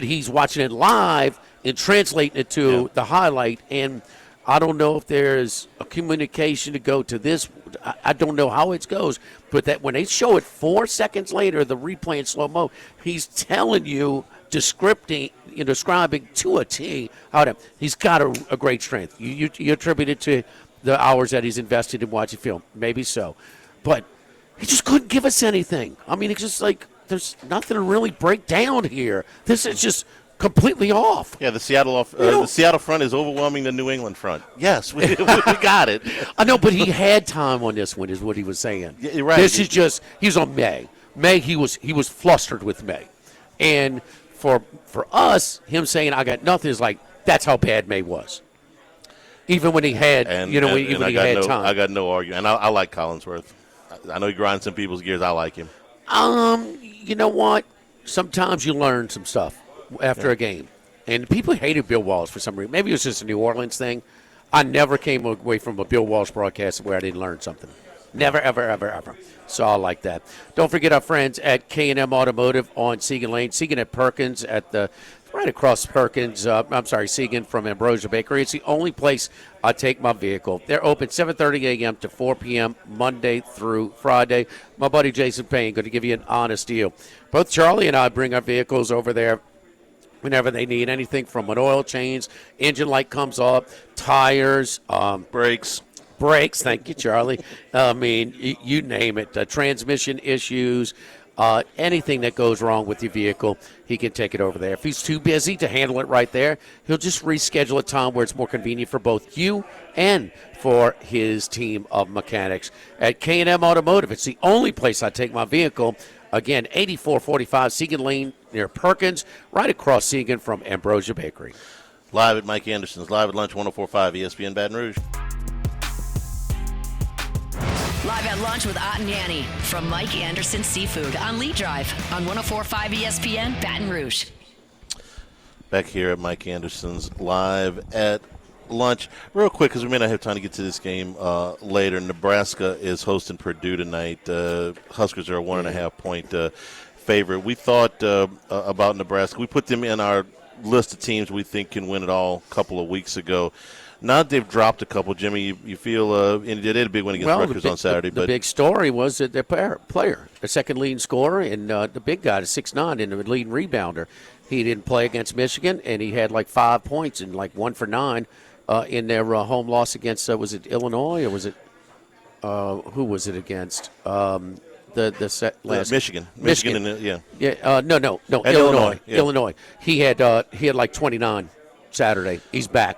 he's watching it live and translating it to the highlight. And I don't know if there's a communication to go to this. I don't know how it goes, but that when they show it 4 seconds later, the replay in slow mo, he's telling you, describing to a T how he's got a great strength. You attribute it to the hours that he's invested in watching film, maybe so, but he just couldn't give us anything. I mean, it's just like there's nothing to really break down here. This is just completely off. Yeah, the Seattle front is overwhelming the New England front. Yes, we got it. I know, but he had time on this one, is what he was saying. Yeah, you're right. This is just he's on May. He was flustered with May, and for us, him saying I got nothing is like that's how bad May was. Even when he had, when he had time. I got no argument. And I like Collinsworth. I know he grinds some people's gears. I like him. You know what? Sometimes you learn some stuff after a game. And people hated Bill Walsh for some reason. Maybe it was just a New Orleans thing. I never came away from a Bill Walsh broadcast where I didn't learn something. Never, ever, ever, ever. So I like that. Don't forget our friends at K&M Automotive on Segan Lane. Segan at Perkins right across Perkins. Segan from Ambrosia Bakery. It's the only place I take my vehicle. They're open 7:30 a.m. to 4 p.m. Monday through Friday. My buddy Jason Payne going to give you an honest deal. Both Charlie and I bring our vehicles over there whenever they need anything from an oil change, engine light comes up, tires, Brakes, thank you, Charlie. I mean, you name it. Transmission issues, anything that goes wrong with your vehicle, he can take it over there. If he's too busy to handle it right there, he'll just reschedule a time where it's more convenient for both you and for his team of mechanics. At K&M Automotive, it's the only place I take my vehicle. Again, 8445 Segan Lane near Perkins, right across Segan from Ambrosia Bakery. Live at Mike Anderson's, live at Lunch 104.5 ESPN Baton Rouge. Live at Lunch with Ott and Yanni from Mike Anderson Seafood on Lee Drive on 104.5 ESPN Baton Rouge. Back here at Mike Anderson's, live at Lunch. Real quick, because we may not have time to get to this game later. Nebraska is hosting Purdue tonight. Huskers are a 1.5-point favorite. We thought about Nebraska. We put them in our list of teams we think can win it all a couple of weeks ago. Now that they've dropped a couple, Jimmy, you feel they did a big win against Rutgers on Saturday. The big story was that their player, the second leading scorer, and the big guy, the 6'9", and the leading rebounder, he didn't play against Michigan, and he had like 5 points and like 1 for 9 in their home loss against, was it Illinois or was it, who was it against? Michigan. Illinois. Yeah. Illinois. He had like 29 Saturday. He's back.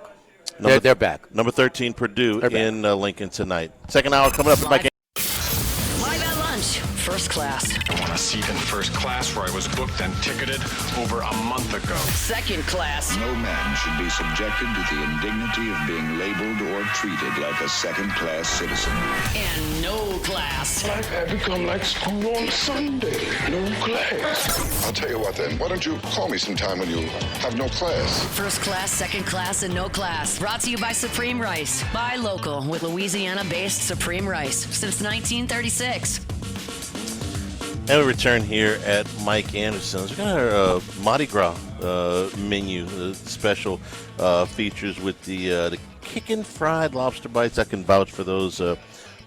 They're back. Number 13, Purdue in Lincoln tonight. Second hour coming up. Live at Lunch, first class. I want a seat in first class where I was booked and ticketed over a month ago. Second class. No man should be subjected to the indignity of being labeled or treated like a second-class citizen. And no class. Life had become like school on Sunday. No class. I'll tell you what then. Why don't you call me sometime when you have no class? First class, second class, and no class. Brought to you by Supreme Rice. Buy local with Louisiana-based Supreme Rice since 1936. And we return here at Mike Anderson's. We got our Mardi Gras menu, special features with the kickin' fried lobster bites. I can vouch for those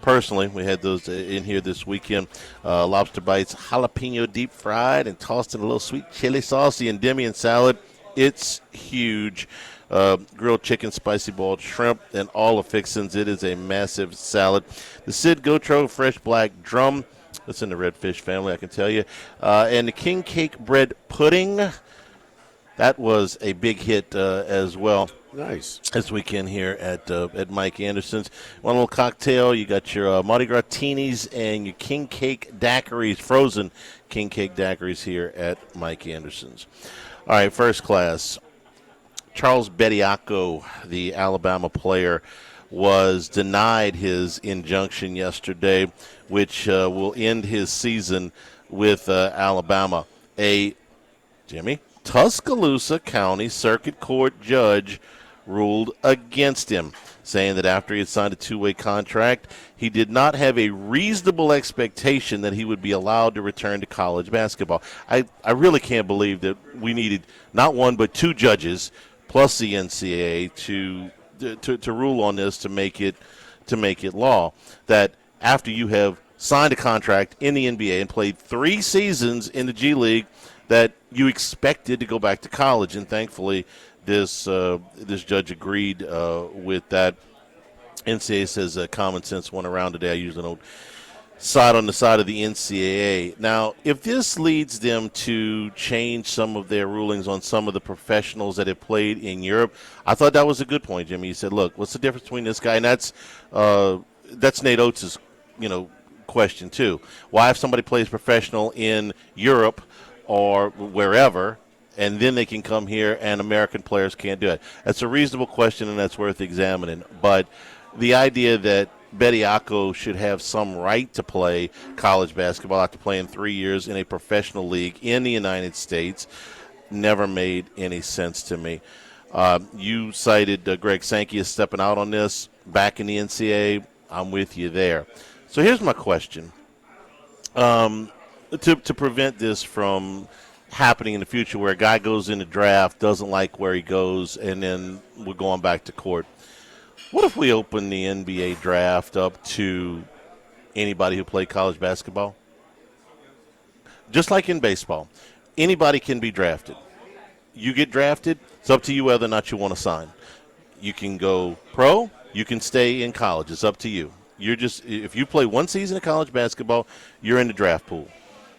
personally. We had those in here this weekend. Lobster bites, jalapeno deep fried and tossed in a little sweet chili sauce, the Endymion salad, It's huge. Grilled chicken, spicy boiled shrimp, and all the fixings. It is a massive salad. The Sid Gotro fresh black drum. That's in the redfish family, I can tell you. And the king cake bread pudding. That was a big hit as well. Nice. This weekend here at Mike Anderson's. One little cocktail. You got your Mardi Gras teenies and your king cake daiquiris, frozen king cake daiquiris here at Mike Anderson's. All right, first class. Charles Bediako, the Alabama player, was denied his injunction yesterday, which will end his season with Alabama. Tuscaloosa County Circuit Court judge ruled against him, saying that after he had signed a two-way contract, he did not have a reasonable expectation that he would be allowed to return to college basketball. I really can't believe that we needed not one but two judges plus the NCAA to rule on this to make it law, that after you have signed a contract in the NBA and played 3 seasons in the G League, that you expected to go back to college. And thankfully this judge agreed with that. NCAA says common sense went around today. I usually don't side on the side of the NCAA. Now, if this leads them to change some of their rulings on some of the professionals that have played in Europe, I thought that was a good point, Jimmy. You said, look, what's the difference between this guy? And that's Nate Oates' question, too. Why if somebody plays professional in Europe or wherever, and then they can come here and American players can't do it? That's a reasonable question, and that's worth examining. But the idea that Bediako should have some right to play college basketball after playing 3 years in a professional league in the United States never made any sense to me. You cited Greg Sankey as stepping out on this back in the NCAA. I'm with you there. So here's my question. To prevent this from happening in the future where a guy goes in the draft, doesn't like where he goes, and then we're going back to court. What if we open the NBA draft up to anybody who played college basketball? Just like in baseball, anybody can be drafted. You get drafted, it's up to you whether or not you want to sign. You can go pro, you can stay in college. It's up to you. If you play 1 season of college basketball, you're in the draft pool.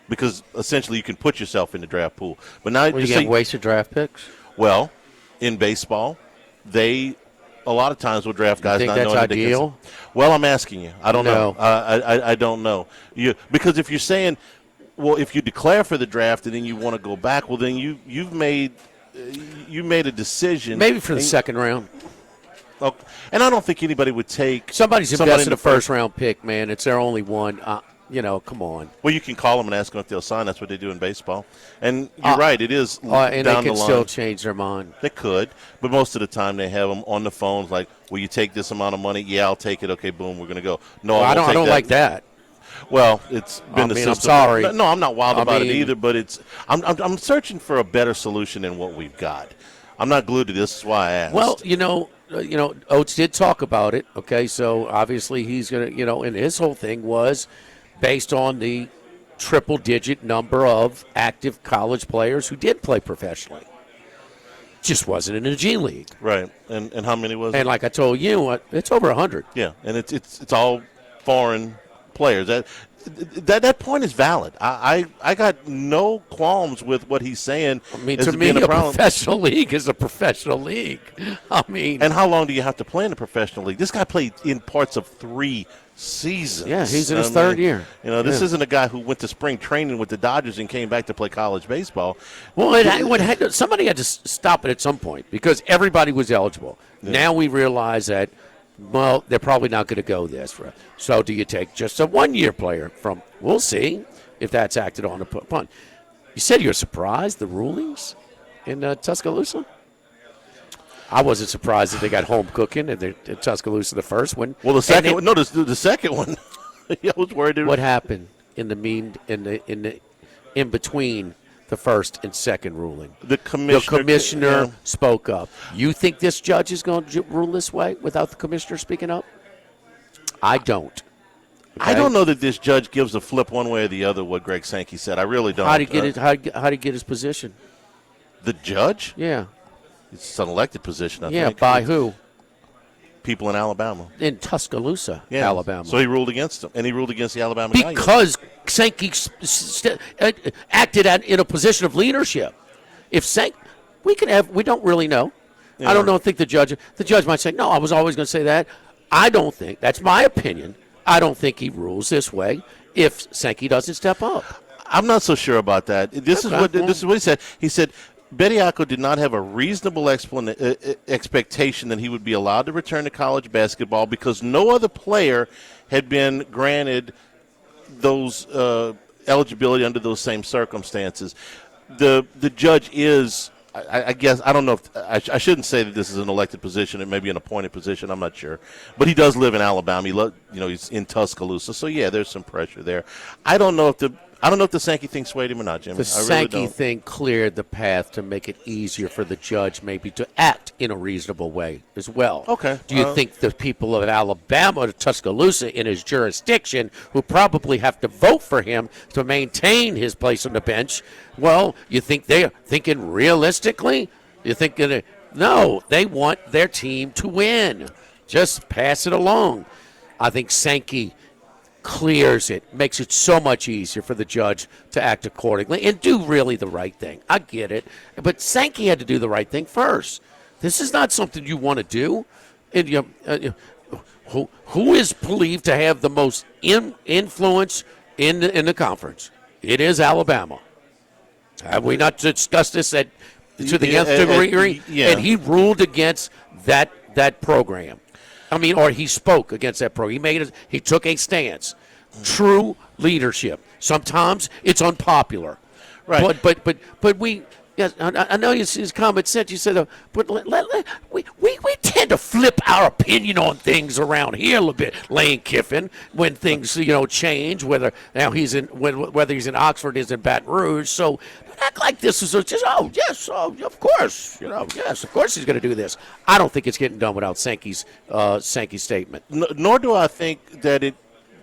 Because essentially you can put yourself in the draft pool. But now you get wasted draft picks? Well, in baseball, a lot of times will draft guys not knowing that they can. Ideal? Well, I'm asking you. I don't know. I don't know. Because if you're saying, well, if you declare for the draft and then you want to go back, well, then you've made a decision. Maybe for the second round. Okay. And I don't think anybody would take somebody's invested in a first-round pick, man. It's their only one. Come on. Well, you can call them and ask them if they'll sign. That's what they do in baseball. And you're right, it is down the line. And they can still change their mind. They could, but most of the time they have them on the phones like, will you take this amount of money? Yeah, I'll take it. Okay, boom, we're going to go. No, I don't like that. Well, it's been the system. I'm sorry. No, I'm not wild about it either, but I'm searching for a better solution than what we've got. I'm not glued to this. That's why I asked. Well, Oates did talk about it, okay? So obviously he's going to, and his whole thing was based on the triple-digit number of active college players who did play professionally. Just wasn't in the G League. Right. And how many was it? And like I told you, it's over 100. Yeah, and it's all foreign players. That point is valid. I got no qualms with what he's saying. I mean, to me, a professional league is a professional league. And how long do you have to play in a professional league? This guy played in parts of 3 seasons. Yeah, he's in his third year. This isn't a guy who went to spring training with the Dodgers and came back to play college baseball. Well, somebody had to stop it at some point because everybody was eligible. Yeah. Now we realize that, well, they're probably not going to go this route. So do you take just a 1-year player from? We'll see if that's acted on upon. You said you're surprised the rulings in Tuscaloosa? I wasn't surprised that they got home cooking and Tuscaloosa the first one. Well, the second one. No, the second one. I was worried. What happened in between the first and second ruling? The commissioner spoke up. You think this judge is going to rule this way without the commissioner speaking up? I don't. Okay? I don't know that this judge gives a flip one way or the other. What Greg Sankey said, I really don't. How did he get his position? The judge? Yeah. It's an elected position, I think. Yeah, by who? People in Alabama. In Tuscaloosa, Alabama. So he ruled against him, and he ruled against the Alabama guy. Because Sankey acted in a position of leadership. If Sankey, we don't really know. Yeah. I don't think the judge might say, no, I was always going to say that. I don't think, that's my opinion, I don't think he rules this way if Sankey doesn't step up. I'm not so sure about that. This is what he said. He said Bediako did not have a reasonable expectation that he would be allowed to return to college basketball because no other player had been granted those eligibility under those same circumstances. The judge is, I guess, I don't know if I shouldn't say that this is an elected position. It may be an appointed position. I'm not sure, but he does live in Alabama. He's in Tuscaloosa, so yeah, there's some pressure there. I don't know if the Sankey thing swayed him or not, Jimmy. The Sankey thing cleared the path to make it easier for the judge maybe to act in a reasonable way as well. Okay. Do you think the people of Alabama or Tuscaloosa in his jurisdiction who probably have to vote for him to maintain his place on the bench, well, you think they're thinking realistically? You think no, they want their team to win. Just pass it along. I think Sankey clears it, makes it so much easier for the judge to act accordingly and do really the right thing. I get it. But Sankey had to do the right thing first. This is not something you want to do. And who is believed to have the most influence in the conference? It is Alabama. Have we not discussed this to the nth degree? Yeah. And he ruled against that program. I mean, or he spoke against that program. He took a stance. True leadership. Sometimes it's unpopular. Right. But we. Yes, I know his common sense. You said, but we tend to flip our opinion on things around here a little bit. Lane Kiffin, when things change, whether he's in Oxford, he's in Baton Rouge. So don't act like this is just of course, yes, of course he's going to do this. I don't think it's getting done without Sankey's statement. Nor do I think that it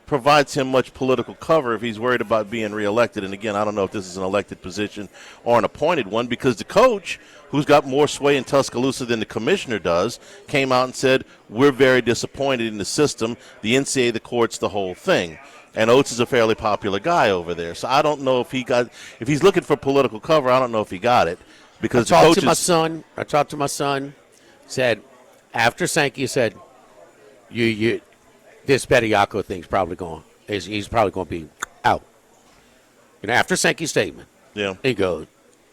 provides him much political cover if he's worried about being reelected. And again, I don't know if this is an elected position or an appointed one, because the coach, who's got more sway in Tuscaloosa than the commissioner does, came out and said, we're very disappointed in the system, the NCAA, the courts, the whole thing. And Oates is a fairly popular guy over there. So I don't know if he's looking for political cover, I don't know if he got it. Because I talked to my son, said, after Sankey said, this Bediako thing's probably he's probably going to be out. After Sankey's statement, he goes,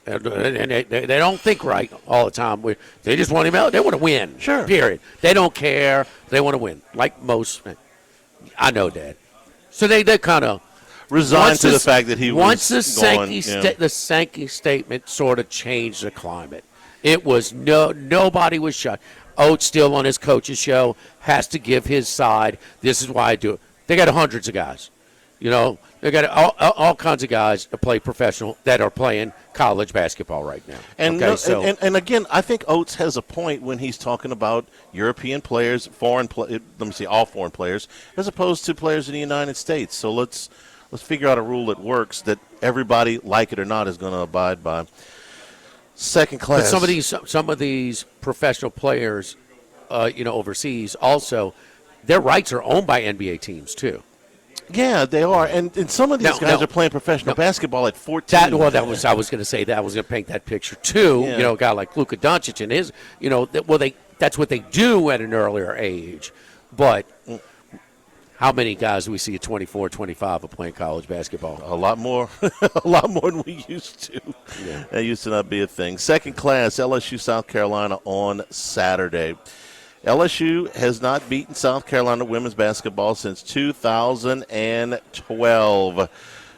and they don't think right all the time. They just want him out. They want to win. Sure. Period. They don't care. They want to win. Like most. I know, Dad. So they kind of resigned to the fact that he was going. The Sankey statement sort of changed the climate. It was nobody was shocked. Oates, still on his coach's show, has to give his side. This is why I do it. They got hundreds of guys. They got all kinds of guys that play professional that are playing college basketball right now. And again, I think Oates has a point when he's talking about European players, all foreign players, as opposed to players in the United States. So let's figure out a rule that works, that everybody, like it or not, is going to abide by. Second class. But some of these professional players, overseas, also, their rights are owned by NBA teams too. Yeah, they are, and some of these guys are playing professional basketball at 14. I was going to say that. I was going to paint that picture too. Yeah. A guy like Luka Doncic and his, that's what they do at an earlier age. But how many guys do we see at 24, 25 are playing college basketball? A lot more. A lot more than we used to. Yeah. That used to not be a thing. Second class, LSU, South Carolina on Saturday. LSU has not beaten South Carolina women's basketball since 2012.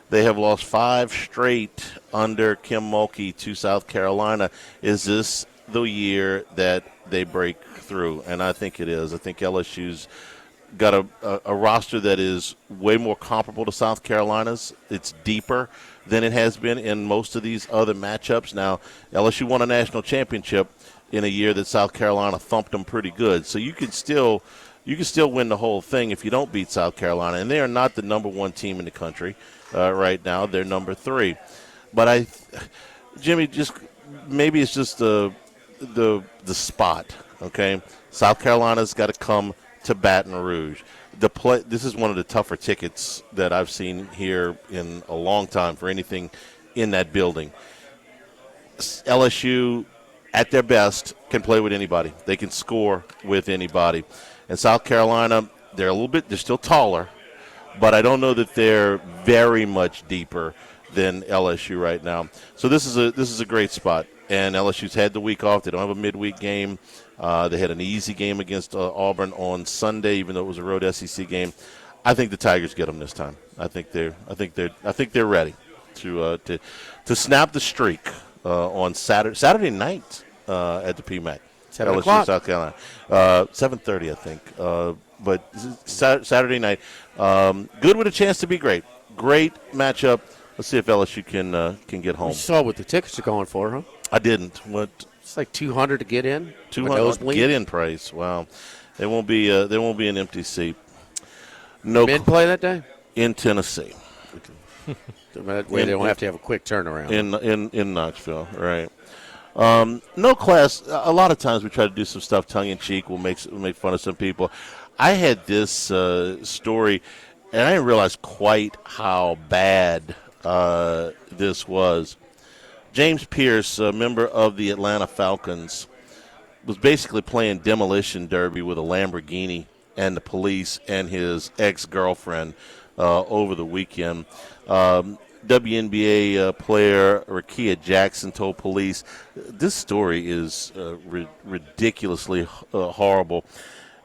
They have lost 5 straight under Kim Mulkey to South Carolina. Is this the year that they break through? And I think it is. I think LSU's got a roster that is way more comparable to South Carolina's. It's deeper than it has been in most of these other matchups. Now, LSU won a national championship in a year that South Carolina thumped them pretty good. So you can still win the whole thing if you don't beat South Carolina. And they are not the number 1 team in the country right now. They're number 3. But Jimmy, just maybe it's just the spot. Okay, South Carolina's got to come to Baton Rouge. This is one of the tougher tickets that I've seen here in a long time for anything in that building. LSU, at their best, can play with anybody. They can score with anybody. And South Carolina, they're still taller, but I don't know that they're very much deeper than LSU right now. So this is a great spot. And LSU's had the week off. They don't have a midweek game. They had an easy game against Auburn on Sunday, even though it was a road SEC game. I think the Tigers get them this time. I think they're ready to snap the streak on Saturday night at the PMAC. 7 LSU, o'clock. South Carolina, 7:30, I think. But Saturday night, good with a chance to be great. Great matchup. Let's see if LSU can get home. You saw what the tickets are going for, huh? I didn't. What? It's like $200 to get in. $200 get in price. Wow, there won't be an empty seat. No Men play that day in Tennessee. That way they don't have to have a quick turnaround. In Knoxville, right? No class. A lot of times we try to do some stuff tongue in cheek. We'll make fun of some people. I had this story, and I didn't realize quite how bad this was. James Pierce, a member of the Atlanta Falcons, was basically playing demolition derby with a Lamborghini and the police and his ex-girlfriend over the weekend. WNBA player Rakia Jackson told police this story is ridiculously horrible.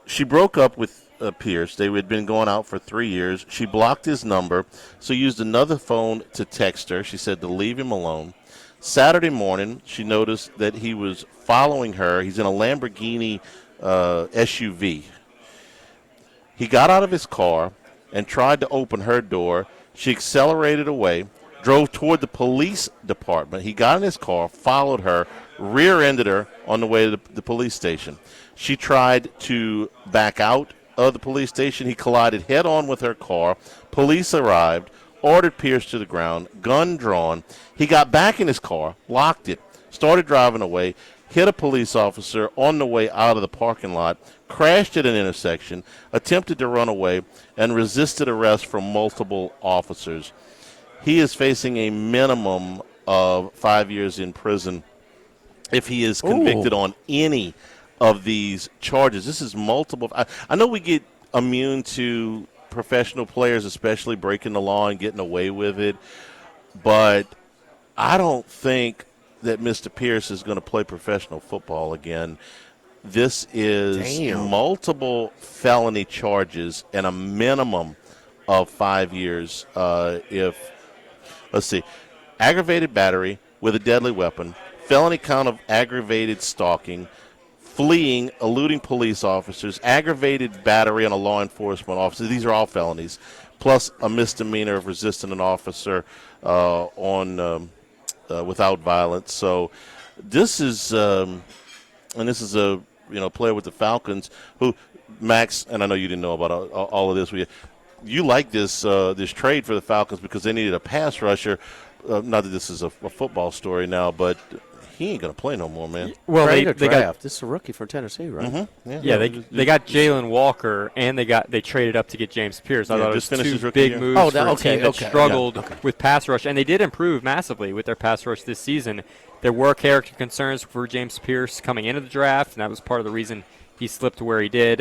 She broke up with Pierce. They had been going out for 3 years. She blocked his number, so used another phone to text her. She said to leave him alone. Saturday morning, she noticed that he was following her. He's in a Lamborghini SUV. He got out of his car and tried to open her door. She accelerated away, drove toward the police department. He got in his car, followed her, rear-ended her on the way to the police station. She tried to back out of the police station. He collided head-on with her car. Police arrived, ordered Pierce to the ground, gun drawn. He got back in his car, locked it, started driving away, hit a police officer on the way out of the parking lot, crashed at an intersection, attempted to run away, and resisted arrest from multiple officers. He is facing a minimum of 5 years in prison if he is convicted on any of these charges. This is multiple. I know we get immune to professional players, especially breaking the law and getting away with it, but I don't think that Mr. Pierce is going to play professional football again. This is multiple felony charges and a minimum of 5 years. Let's see, aggravated battery with a deadly weapon, felony count of aggravated stalking, fleeing, eluding police officers, aggravated battery on a law enforcement officer. These are all felonies, plus a misdemeanor of resisting an officer without violence. So this is this is a player with the Falcons who, Max, and I know you didn't know about all of this. You like this trade for the Falcons because they needed a pass rusher. Not that this is a football story now, but he ain't going to play no more, man. Well, they got this is a rookie from Tennessee, right? Mm-hmm. Yeah, they got Jalen Walker and they traded up to get James Pierce. I thought it was two big moves for a team that struggled with pass rush, and they did improve massively with their pass rush this season. There were character concerns for James Pierce coming into the draft, and that was part of the reason he slipped to where he did.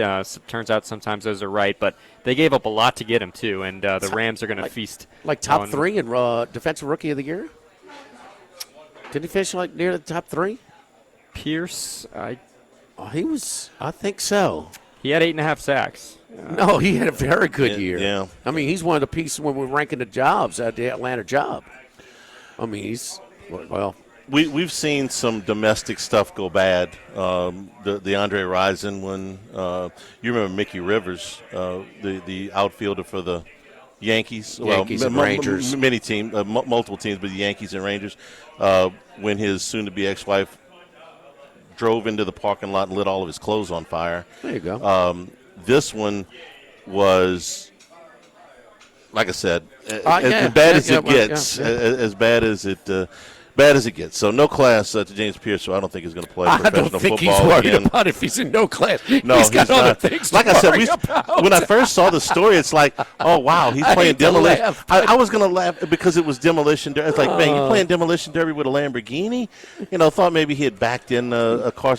Turns out sometimes those are right, but they gave up a lot to get him too, and the Rams are going to feast. Like top 3 in defensive rookie of the year. Did he finish like near the top 3? Pierce, he was. I think so. He had 8.5 sacks. No, he had a very good year. Yeah. I mean, he's one of the pieces when we're ranking the jobs at the Atlanta job. I mean, he's well. We've seen some domestic stuff go bad. The Andre Rison one. You remember Mickey Rivers, the outfielder for the Yankees and Rangers. Many teams, multiple teams, but the Yankees and Rangers. When his soon-to-be ex-wife drove into the parking lot and lit all of his clothes on fire. There you go. This one was, like I said, as bad as it gets. As bad as it bad as it gets. So no class to James Pearson, so I don't think he's going to play professional football. I don't think he's worried again. about if he's in no class. No, he's got other things like to I said, worry about. when I first saw the story, it's like, oh, wow, he's playing demolition. I was going to laugh because it was demolition derby. It's like, man, you playing demolition derby with a Lamborghini? Thought maybe he had backed in a car.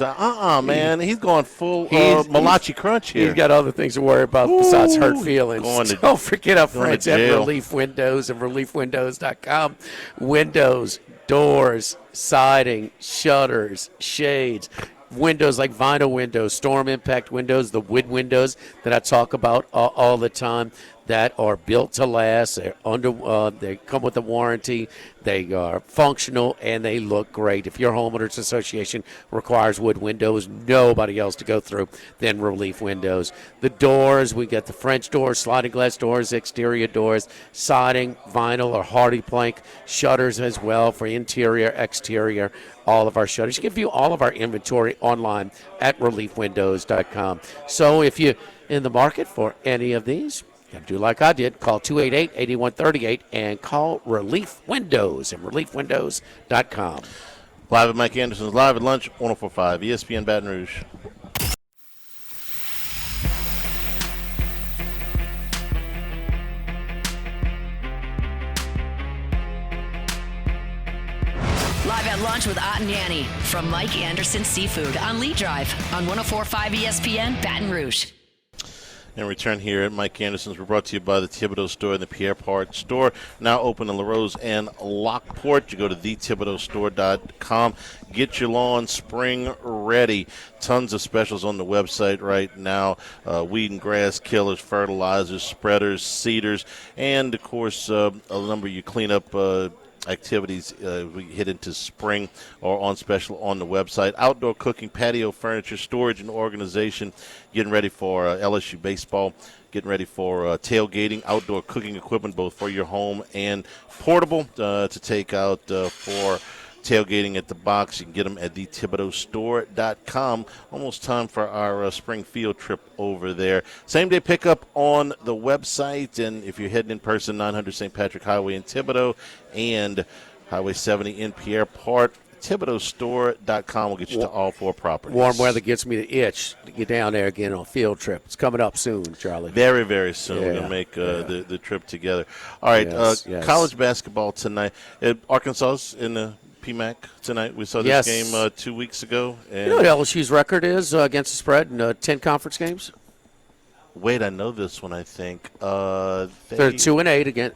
Man, he's going full Malachi Crunch here. He's got other things to worry about besides hurt feelings. Don't forget our friends at jail. Relief Windows and reliefwindows.com. Windows, doors, siding, shutters, shades, windows like vinyl windows, storm impact windows, the wood windows that I talk about all the time that are built to last. They're they come with a warranty. They are functional and they look great. If your homeowners association requires wood windows, nobody else to go through than Relief Windows. The doors, we get the French doors, sliding glass doors, exterior doors, siding, vinyl or hardy plank, shutters as well for interior, exterior, all of our shutters. You can view all of our inventory online at reliefwindows.com. So if you're in the market for any of these, you have to do like I did. Call 288-8138 and call Relief Windows at reliefwindows.com. Live at Mike Anderson's Live at Lunch, 104.5 ESPN Baton Rouge. Live at Lunch with Ott and Yanni from Mike Anderson Seafood on Lee Drive on 104.5 ESPN Baton Rouge. And return here at Mike Anderson's. We're brought to you by the Thibodeau Store and the Pierre Part Store. Now open in LaRose and Lockport. You go to thethibodauxstore.com. Get your lawn spring ready. Tons of specials on the website right now. Weed and grass killers, fertilizers, spreaders, seeders, and, of course, a number you clean up activities we hit into spring or on special on the website. Outdoor cooking, patio furniture, storage, and organization. Getting ready for LSU baseball. Getting ready for tailgating. Outdoor cooking equipment, both for your home and portable to take out for tailgating at the box. You can get them at thethibodauxstore.com. Almost time for our spring field trip over there. Same-day pickup on the website, and if you're heading in person, 900 St. Patrick Highway in Thibodaux and Highway 70 in Pierre Part. thibodauxstore.com will get you to all four properties. Warm weather gets me the itch to get down there again on a field trip. It's coming up soon, Charlie. Very, very soon. We're going to make the trip together. All right, yes. College basketball tonight. Arkansas's in the PMAC tonight. We saw this game 2 weeks ago. And you know what LSU's record is against the spread in 10 conference games? Wait, I know this one, I think. They're 2-8 again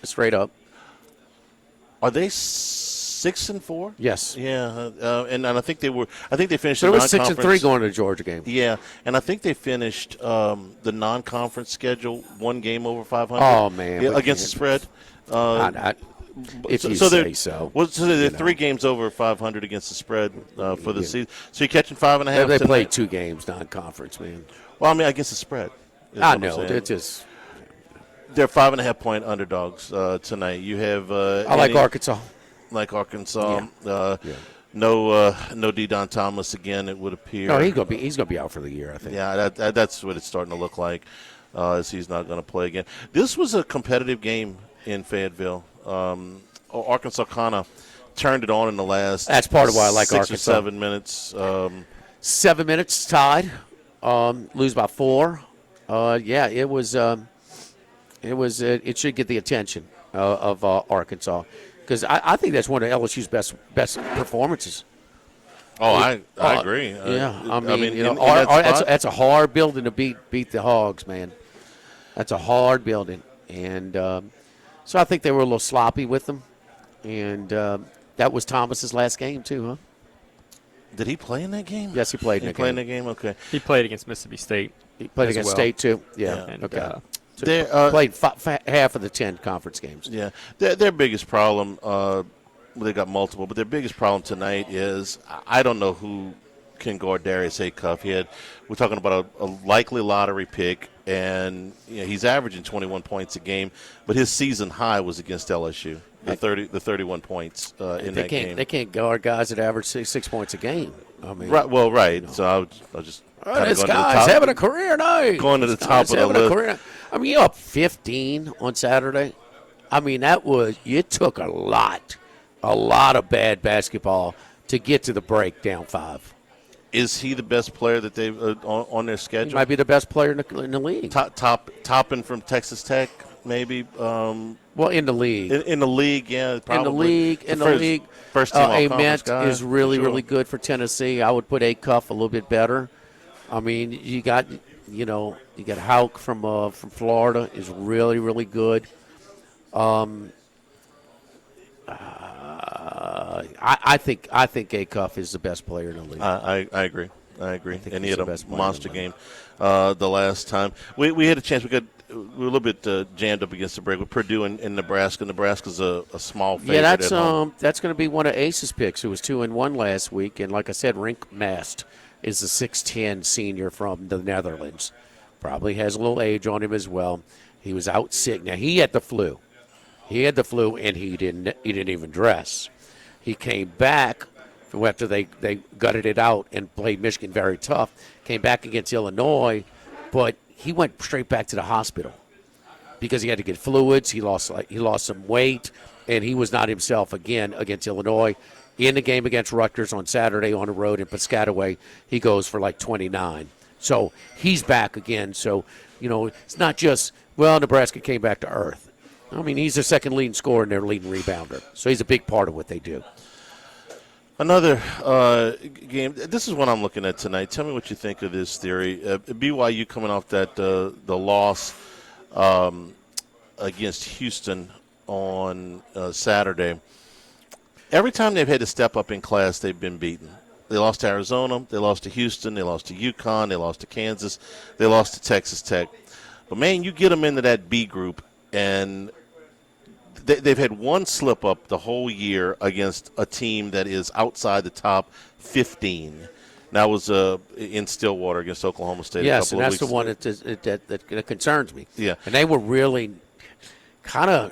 straight up. Are they 6-4? Yes. Yeah, and I think they were. I think they finished. So the it was 6-3 going to the Georgia game. Yeah, and I think they finished the non-conference schedule one game over 500. Oh man, against the spread. If you so say so. Well, so they're 3 games over 500 against the spread for the season. So you're catching 5.5. They played 2 games non-conference, man. Well, I mean, against the spread. I know. It's just. They're 5.5-point underdogs tonight. You have. I like Arkansas. Like Arkansas. Yeah. No D-Don Thomas again, it would appear. No, he's gonna be out for the year, I think. Yeah, that's what it's starting to look like, as he's not going to play again. This was a competitive game in Fayetteville. Arkansas kind of turned it on in the last. That's part of why I like 6 Arkansas. or 7 minutes. 7 minutes tied. Lose by 4. It was. It should get the attention of Arkansas. Because I think that's one of LSU's best performances. Oh, I agree. I mean that's a hard building to beat the Hogs, man. That's a hard building, and so I think they were a little sloppy with them, and that was Thomas's last game too, huh? Did he play in that game? Yes, he played in that game. In that game? Okay. He played against Mississippi State. He played against State too. Yeah. And, okay. So played half of the 10 conference games. Yeah, their biggest problem. They got multiple, but their biggest problem tonight is I don't know who can guard Darius Acuff. We're talking about a likely lottery pick, and he's averaging 21 points a game, but his season high was against LSU. The 31 points in that game. They can't guard guys that average 6 points a game. I mean, right. Well, right. So I'll just. This guy's having a career night. Going to the top of the list. I mean, you're up 15 on Saturday. I mean, it took a lot a lot of bad basketball to get to the break down 5. Is he the best player that they've on their schedule? He might be the best player in the league. Topping from Texas Tech, maybe. Well, in the league. In the league, yeah, probably. In the league. First team all-conference Ament guy. is really, sure. really good for Tennessee. I would put Acuff a little bit better. I mean, you got Houck from Florida is really, really good. I think Acuff is the best player in the league. I agree. And he had a monster game the last time. We had a chance. We were a little bit jammed up against the break with Purdue and Nebraska. Nebraska's a small favorite. Yeah, at home. that's going to be one of Ace's picks, who was 2-1 last week. And like I said, Rink Mast is a 6'10" senior from the Netherlands. Probably has a little age on him as well. He was out sick. Now he had the flu. And he didn't even dress. He came back after they gutted it out and played Michigan very tough. Came back against Illinois, but he went straight back to the hospital because he had to get fluids. He lost some weight, and he was not himself again against Illinois. In the game against Rutgers on Saturday on the road in Piscataway, he goes for like 29. So he's back again. So, it's not just, Nebraska came back to earth. I mean, he's their second leading scorer and their leading rebounder. So he's a big part of what they do. Another game. This is what I'm looking at tonight. Tell me what you think of this theory. BYU coming off that the loss against Houston on Saturday. Every time they've had to step up in class, they've been beaten. They lost to Arizona. They lost to Houston. They lost to UConn. They lost to Kansas. They lost to Texas Tech. But, man, you get them into that B group, and they've had one slip-up the whole year against a team that is outside the top 15. That was in Stillwater against Oklahoma State. Yes, a couple and of that's weeks the one that concerns me. Yeah. And they were really kind of,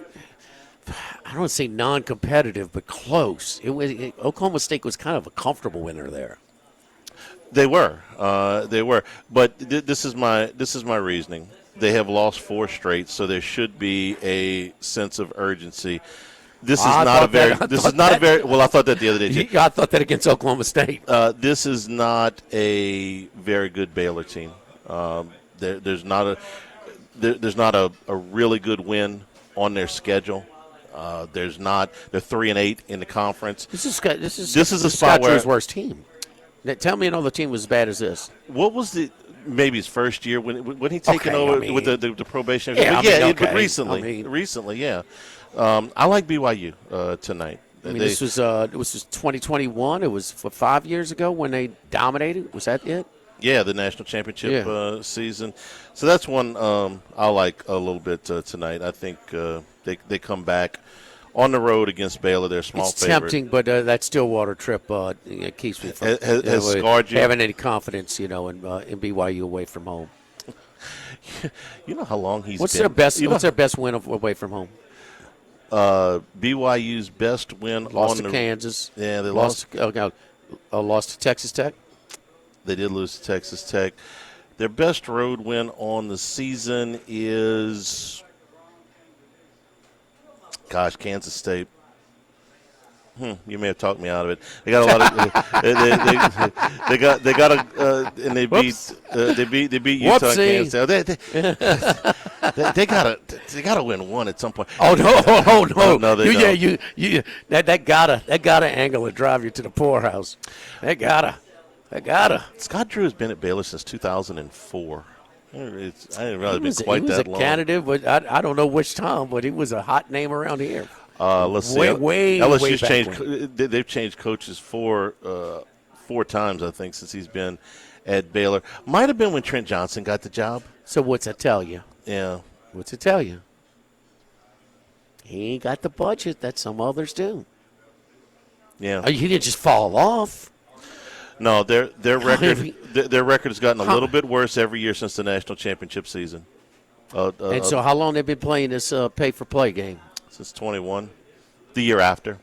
I don't want to say non-competitive, but close. Oklahoma State was kind of a comfortable winner there. They were. But this is my reasoning. They have lost 4 straight, so there should be a sense of urgency. This is not a very. Well, I thought that the other day. I thought that against Oklahoma State. This is not a very good Baylor team. There's not a really good win on their schedule. They're 3-8 in the conference. This is a spot where worst team. Now, tell me another team was as bad as this. What was maybe his first year when he taken over with the probation? Yeah, but recently, yeah. I like BYU tonight. This was 2021. It was for 5 years ago when they dominated. Was that it? Yeah, the national championship season. So that's one I like a little bit tonight. I think they come back on the road against Baylor. They're a small it's favorite. Tempting, but that Stillwater trip it keeps me from has scarred you? Having any confidence, in BYU away from home. You know how long he's What's been. What's their best win away from home? BYU's best win lost to Kansas. Yeah, they lost to Texas Tech. They did lose to Texas Tech. Their best road win on the season is, Kansas State. You may have talked me out of it. They got a lot of. they got a and they beat Utah and Kansas State. They gotta win one at some point. Oh no! No, they don't. That gotta angle and drive you to the poorhouse. They gotta. Scott Drew has been at Baylor since 2004. I didn't realize it'd been quite that long. He was a candidate, but I don't know which time, but he was a hot name around here. Let's see. LSU's changed. They've changed coaches four times, I think, since he's been at Baylor. Might have been when Trent Johnson got the job. So what's it tell you? Yeah. What's it tell you? He ain't got the budget that some others do. Yeah. He didn't just fall off. No, their record has gotten a little bit worse every year since the national championship season. And so how long they've been playing this pay-for-play game? Since 21, the year after.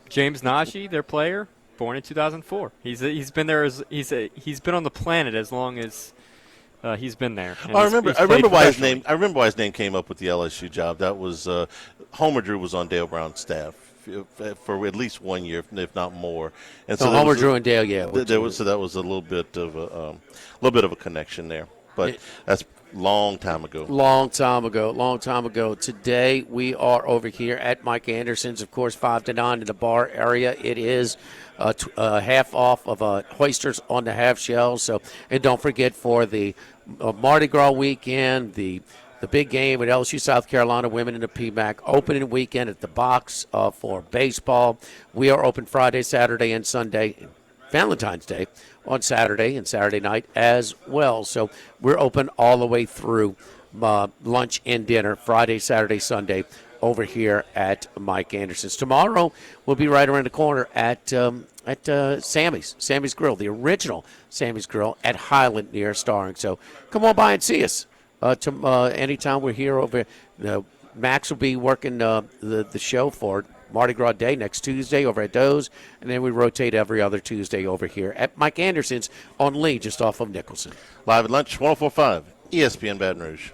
James Nashi, their player, born in 2004. He's been there he's been on the planet as long as he's been there. I remember why his name came up with the LSU job. That was Homer Drew was on Dale Brown's staff for at least 1 year, if not more. And so Homer, Drew, and Dale, yeah. That was a little bit of a connection there, but that's long time ago. Long time ago. Today we are over here at Mike Anderson's, of course, 5 to 9 in the bar area. It is half off of oysters on the half shell. So, and don't forget for the Mardi Gras weekend, the big game at LSU South Carolina women in the PMAC opening weekend at the box for baseball. We are open Friday, Saturday, and Sunday. Valentine's Day on Saturday and Saturday night as well. So we're open all the way through lunch and dinner, Friday, Saturday, Sunday, over here at Mike Anderson's. Tomorrow we'll be right around the corner at Sammy's Grill, the original Sammy's Grill at Highland near Starring. So come on by and see us. Anytime we're here over, Max will be working the show for Mardi Gras Day next Tuesday over at Doe's, and then we rotate every other Tuesday over here at Mike Anderson's on Lee, just off of Nicholson. Live at lunch, 104.5 ESPN Baton Rouge.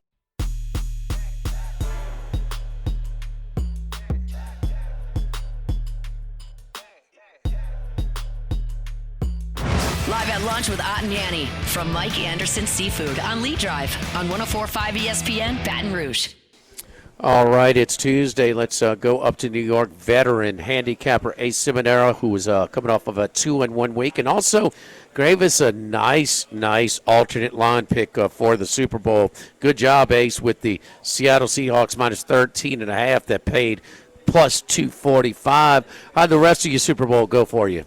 Live at lunch with Ott and Yanni from Mike Anderson Seafood on Lee Drive on 104.5 ESPN Baton Rouge. All right, it's Tuesday. Let's go up to New York. Veteran handicapper Ace Ciminero, who was coming off of a 2-1 week, and also gave us a nice alternate line pick for the Super Bowl. Good job, Ace, with the Seattle Seahawks minus 13.5 that paid plus 245. How'd the rest of your Super Bowl go for you?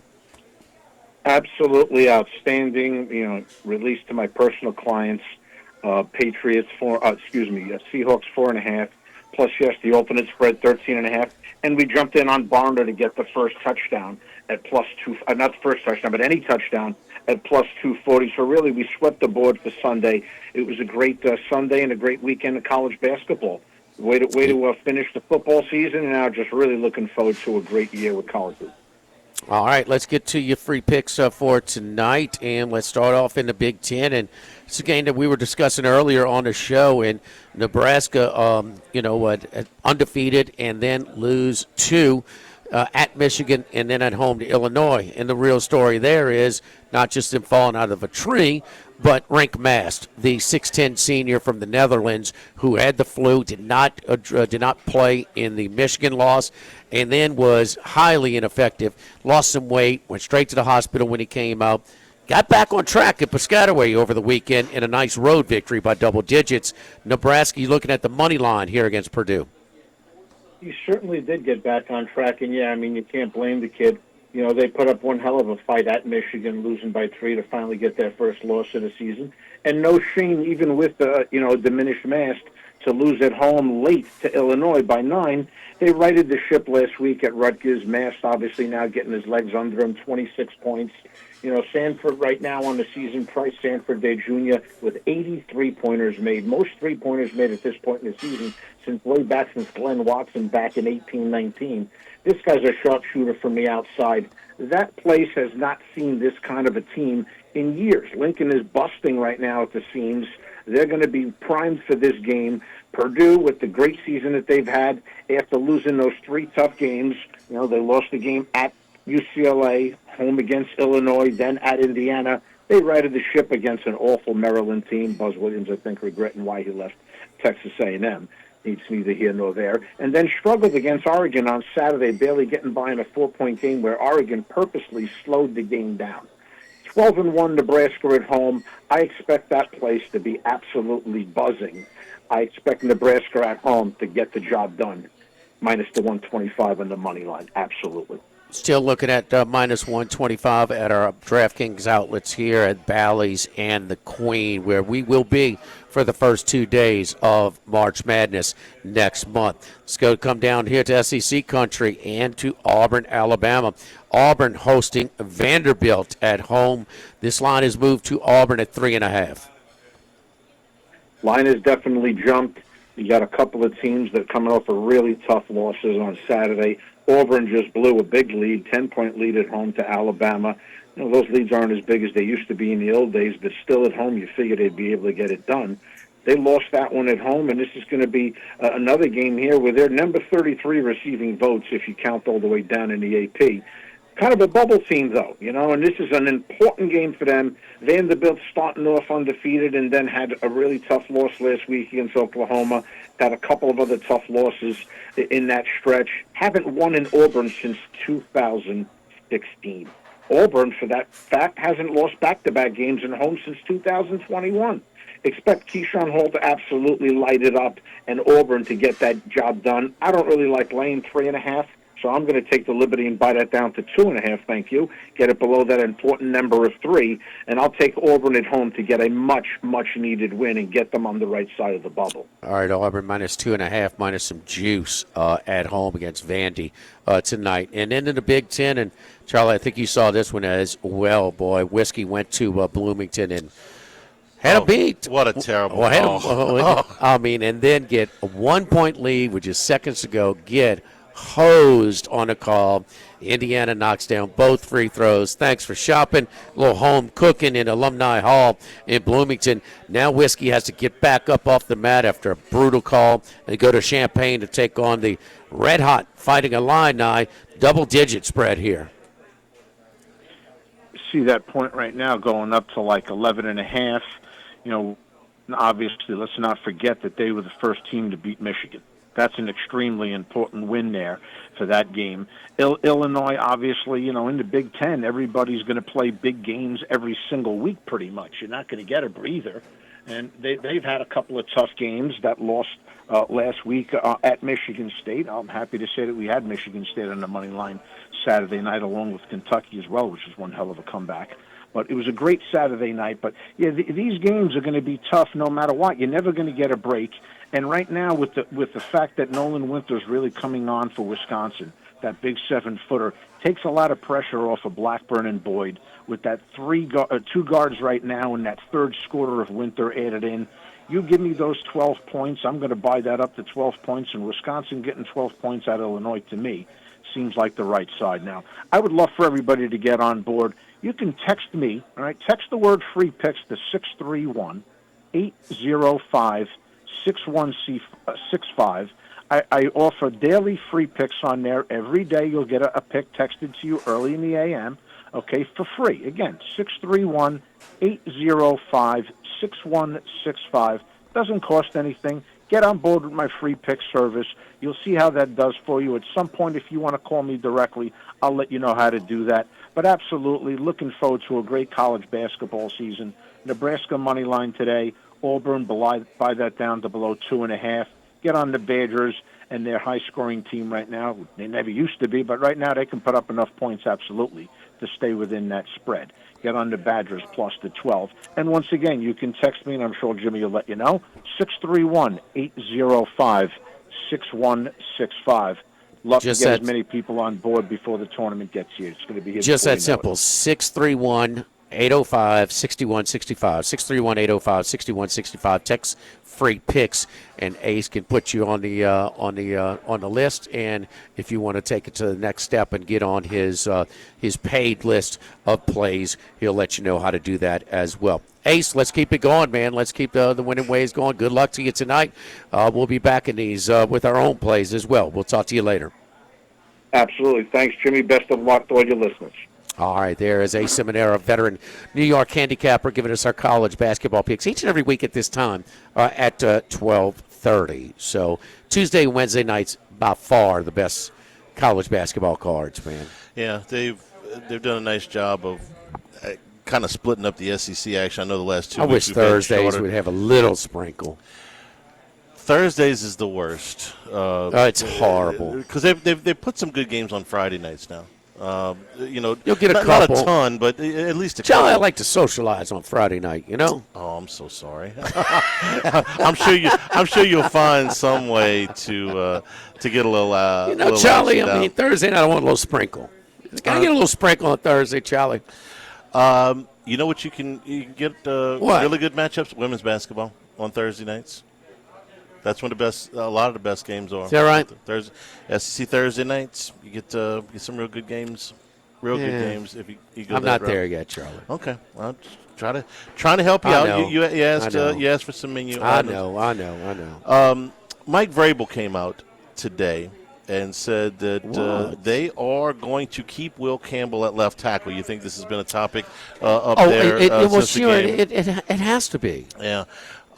Absolutely outstanding. Released to my personal clients. Patriots Seahawks 4.5. Plus, yes, the alternate spread 13.5, and we jumped in on Barner to get the first touchdown at plus 2. Not the first touchdown, but any touchdown at plus 240. So really, we swept the board for Sunday. It was a great Sunday and a great weekend of college basketball. Way to finish the football season, and now just really looking forward to a great year with colleges. All right, let's get to your free picks for tonight, and let's start off in the Big Ten. And it's a game that we were discussing earlier on the show. And Nebraska, undefeated, and then lose 2 at Michigan, and then at home to Illinois. And the real story there is not just them falling out of a tree, but Rink Mast, the 6'10 senior from the Netherlands, who had the flu, did not play in the Michigan loss, and then was highly ineffective, lost some weight, went straight to the hospital when he came out, got back on track at Piscataway over the weekend in a nice road victory by double digits. Nebraska, you looking at the money line here against Purdue? He certainly did get back on track, and you can't blame the kid. They put up one hell of a fight at Michigan, losing by 3 to finally get their first loss of the season. And no shame, even with the, diminished Mast, to lose at home late to Illinois by 9. They righted the ship last week at Rutgers. Mast obviously now getting his legs under him, 26 points. Sanford right now on the season, Price Sanford Day Jr. with 80 3-pointers made. Most 3-pointers made at this point in the season way back since Glenn Watson back in 1819. This guy's a sharpshooter from the outside. That place has not seen this kind of a team in years. Lincoln is busting right now at the seams. They're going to be primed for this game. Purdue, with the great season that they've had after losing those 3 tough games, they lost the game at UCLA, home against Illinois, then at Indiana. They righted the ship against an awful Maryland team. Buzz Williams, I think, regretting why he left Texas A&M. Needs neither here nor there. And then struggled against Oregon on Saturday, barely getting by in a 4-point game where Oregon purposely slowed the game down. 12-1 Nebraska at home. I expect that place to be absolutely buzzing. I expect Nebraska at home to get the job done. Minus the 125 on the money line. Absolutely. Still looking at minus 125 at our DraftKings outlets here at Bally's and the Queen, where we will be for the first 2 days of March Madness next month. Let's come down here to SEC country and to Auburn, Alabama. Auburn hosting Vanderbilt at home. This line has moved to Auburn at 3.5. Line has definitely jumped. You got a couple of teams that are coming off of really tough losses on Saturday. Auburn just blew a big lead, 10-point lead at home to Alabama. Those leads aren't as big as they used to be in the old days, but still at home you figure they'd be able to get it done. They lost that one at home, and this is going to be another game here where they're number 33 receiving votes if you count all the way down in the AP. Kind of a bubble team, though, and this is an important game for them. Vanderbilt starting off undefeated and then had a really tough loss last week against Oklahoma. Had a couple of other tough losses in that stretch. Haven't won in Auburn since 2016. Auburn, for that fact, hasn't lost back-to-back games at home since 2021. Expect Keyshawn Hall to absolutely light it up and Auburn to get that job done. I don't really like laying 3.5. So I'm going to take the liberty and buy that down to 2.5, thank you. Get it below that important number of 3, and I'll take Auburn at home to get a much, much-needed win and get them on the right side of the bubble. All right, Auburn minus 2.5, minus some juice at home against Vandy tonight. And then in the Big Ten, and Charlie, I think you saw this one as well, boy. Whiskey went to Bloomington and had a beat. What a terrible and then get a 1-point lead with just seconds to go, get hosed on a call. Indiana knocks down both free throws. Thanks for shopping. A little home cooking in Alumni Hall in Bloomington. Now Whiskey has to get back up off the mat after a brutal call and go to Champaign to take on the red-hot Fighting Illini. Double-digit spread here. See that point right now going up to like 11.5. Obviously, let's not forget that they were the first team to beat Michigan. That's an extremely important win there for that game. Illinois, obviously, in the Big Ten, everybody's going to play big games every single week pretty much. You're not going to get a breather. And they've had a couple of tough games that lost last week at Michigan State. I'm happy to say that we had Michigan State on the money line Saturday night along with Kentucky as well, which is one hell of a comeback. But it was a great Saturday night. But, yeah, these games are going to be tough no matter what. You're never going to get a break. And right now, with the fact that Nolan Winter's really coming on for Wisconsin, that big 7-footer, takes a lot of pressure off of Blackburn and Boyd. With that 2 guards right now and that third scorer of Winter added in, you give me those 12 points, I'm going to buy that up to 12 points. And Wisconsin getting 12 points out of Illinois, to me, seems like the right side. Now, I would love for everybody to get on board. You can text me, all right? Text the word free picks to 631-805-6165. I offer daily free picks on there. Every day you'll get a pick texted to you early in the a.m., okay, for free. Again, 631-805-6165. Doesn't cost anything. Get on board with my free pick service. You'll see how that does for you. At some point, if you want to call me directly, I'll let you know how to do that. But absolutely, looking forward to a great college basketball season. Nebraska money line today. Auburn, buy that down to below 2.5. Get on the Badgers and their high-scoring team right now. They never used to be, but right now they can put up enough points, absolutely, to stay within that spread. Get on the Badgers plus the 12. And once again, you can text me, and I'm sure Jimmy will let you know, 631-805-6165. Love to get as many people on board before the tournament gets here. It's going to be here. Just that simple. 631-805-6165. 631-805-6165. Text free picks, and Ace can put you on the list. And if you want to take it to the next step and get on his paid list of plays, he'll let you know how to do that as well. Ace, let's keep it going, man. Let's keep the winning ways going. Good luck to you tonight. We'll be back in these with our own plays as well. We'll talk to you later. Absolutely. Thanks, Jimmy. Best of luck to all your listeners. All right, there is Ace Seminara, veteran New York handicapper, giving us our college basketball picks each and every week at this time at 12:30. So Tuesday and Wednesday nights, by far the best college basketball cards, man. Yeah, they've done a nice job of kind of splitting up the SEC action. I know the last 2 I weeks wish Thursdays would have a little sprinkle. Thursdays is the worst. It's horrible because they put some good games on Friday nights now. You'll get a couple. Not a ton, but at least a couple. couple. I like to socialize on Friday night, Oh, I'm so sorry. I'm sure you'll find some way to get a little. Charlie. Thursday night I want a little sprinkle. Can I get a little sprinkle on Thursday, Charlie? You know what you can get really good matchups. Women's basketball on Thursday nights. That's when a lot of the best games are. Is that right? SEC Thursday nights, you get some real good games. Real good games. If you go I'm that not route. there yet, Charlie. Okay, I'll trying to help you out. You asked for some menu. I know. Mike Vrabel came out today and said that they are going to keep Will Campbell at left tackle. You think this has been a topic up there? Since the game? It has to be. Yeah.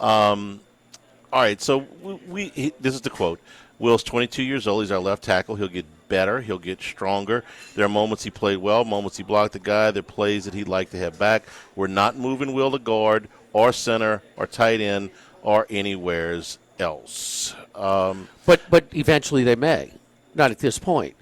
All right. So this is the quote. Will's 22 years old. He's our left tackle. He'll get better. He'll get stronger. There are moments he played well, moments he blocked the guy. There are plays that he'd like to have back. We're not moving Will to guard or center or tight end or anywheres else. But eventually they may. Not at this point.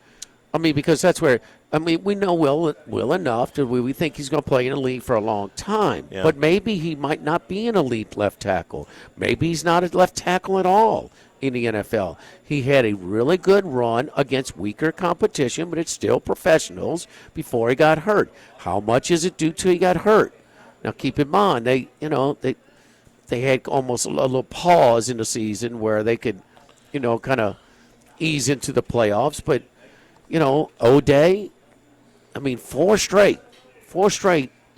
I mean, because that's where we know Will enough to we think he's going to play in the league for a long time. Yeah. But maybe he might not be an elite left tackle. Maybe he's not a left tackle at all in the NFL. He had a really good run against weaker competition, but it's still professionals before he got hurt. How much is it due to he got hurt? Now keep in mind they had almost a little pause in the season where they could, kind of ease into the playoffs, but O'Day, four straight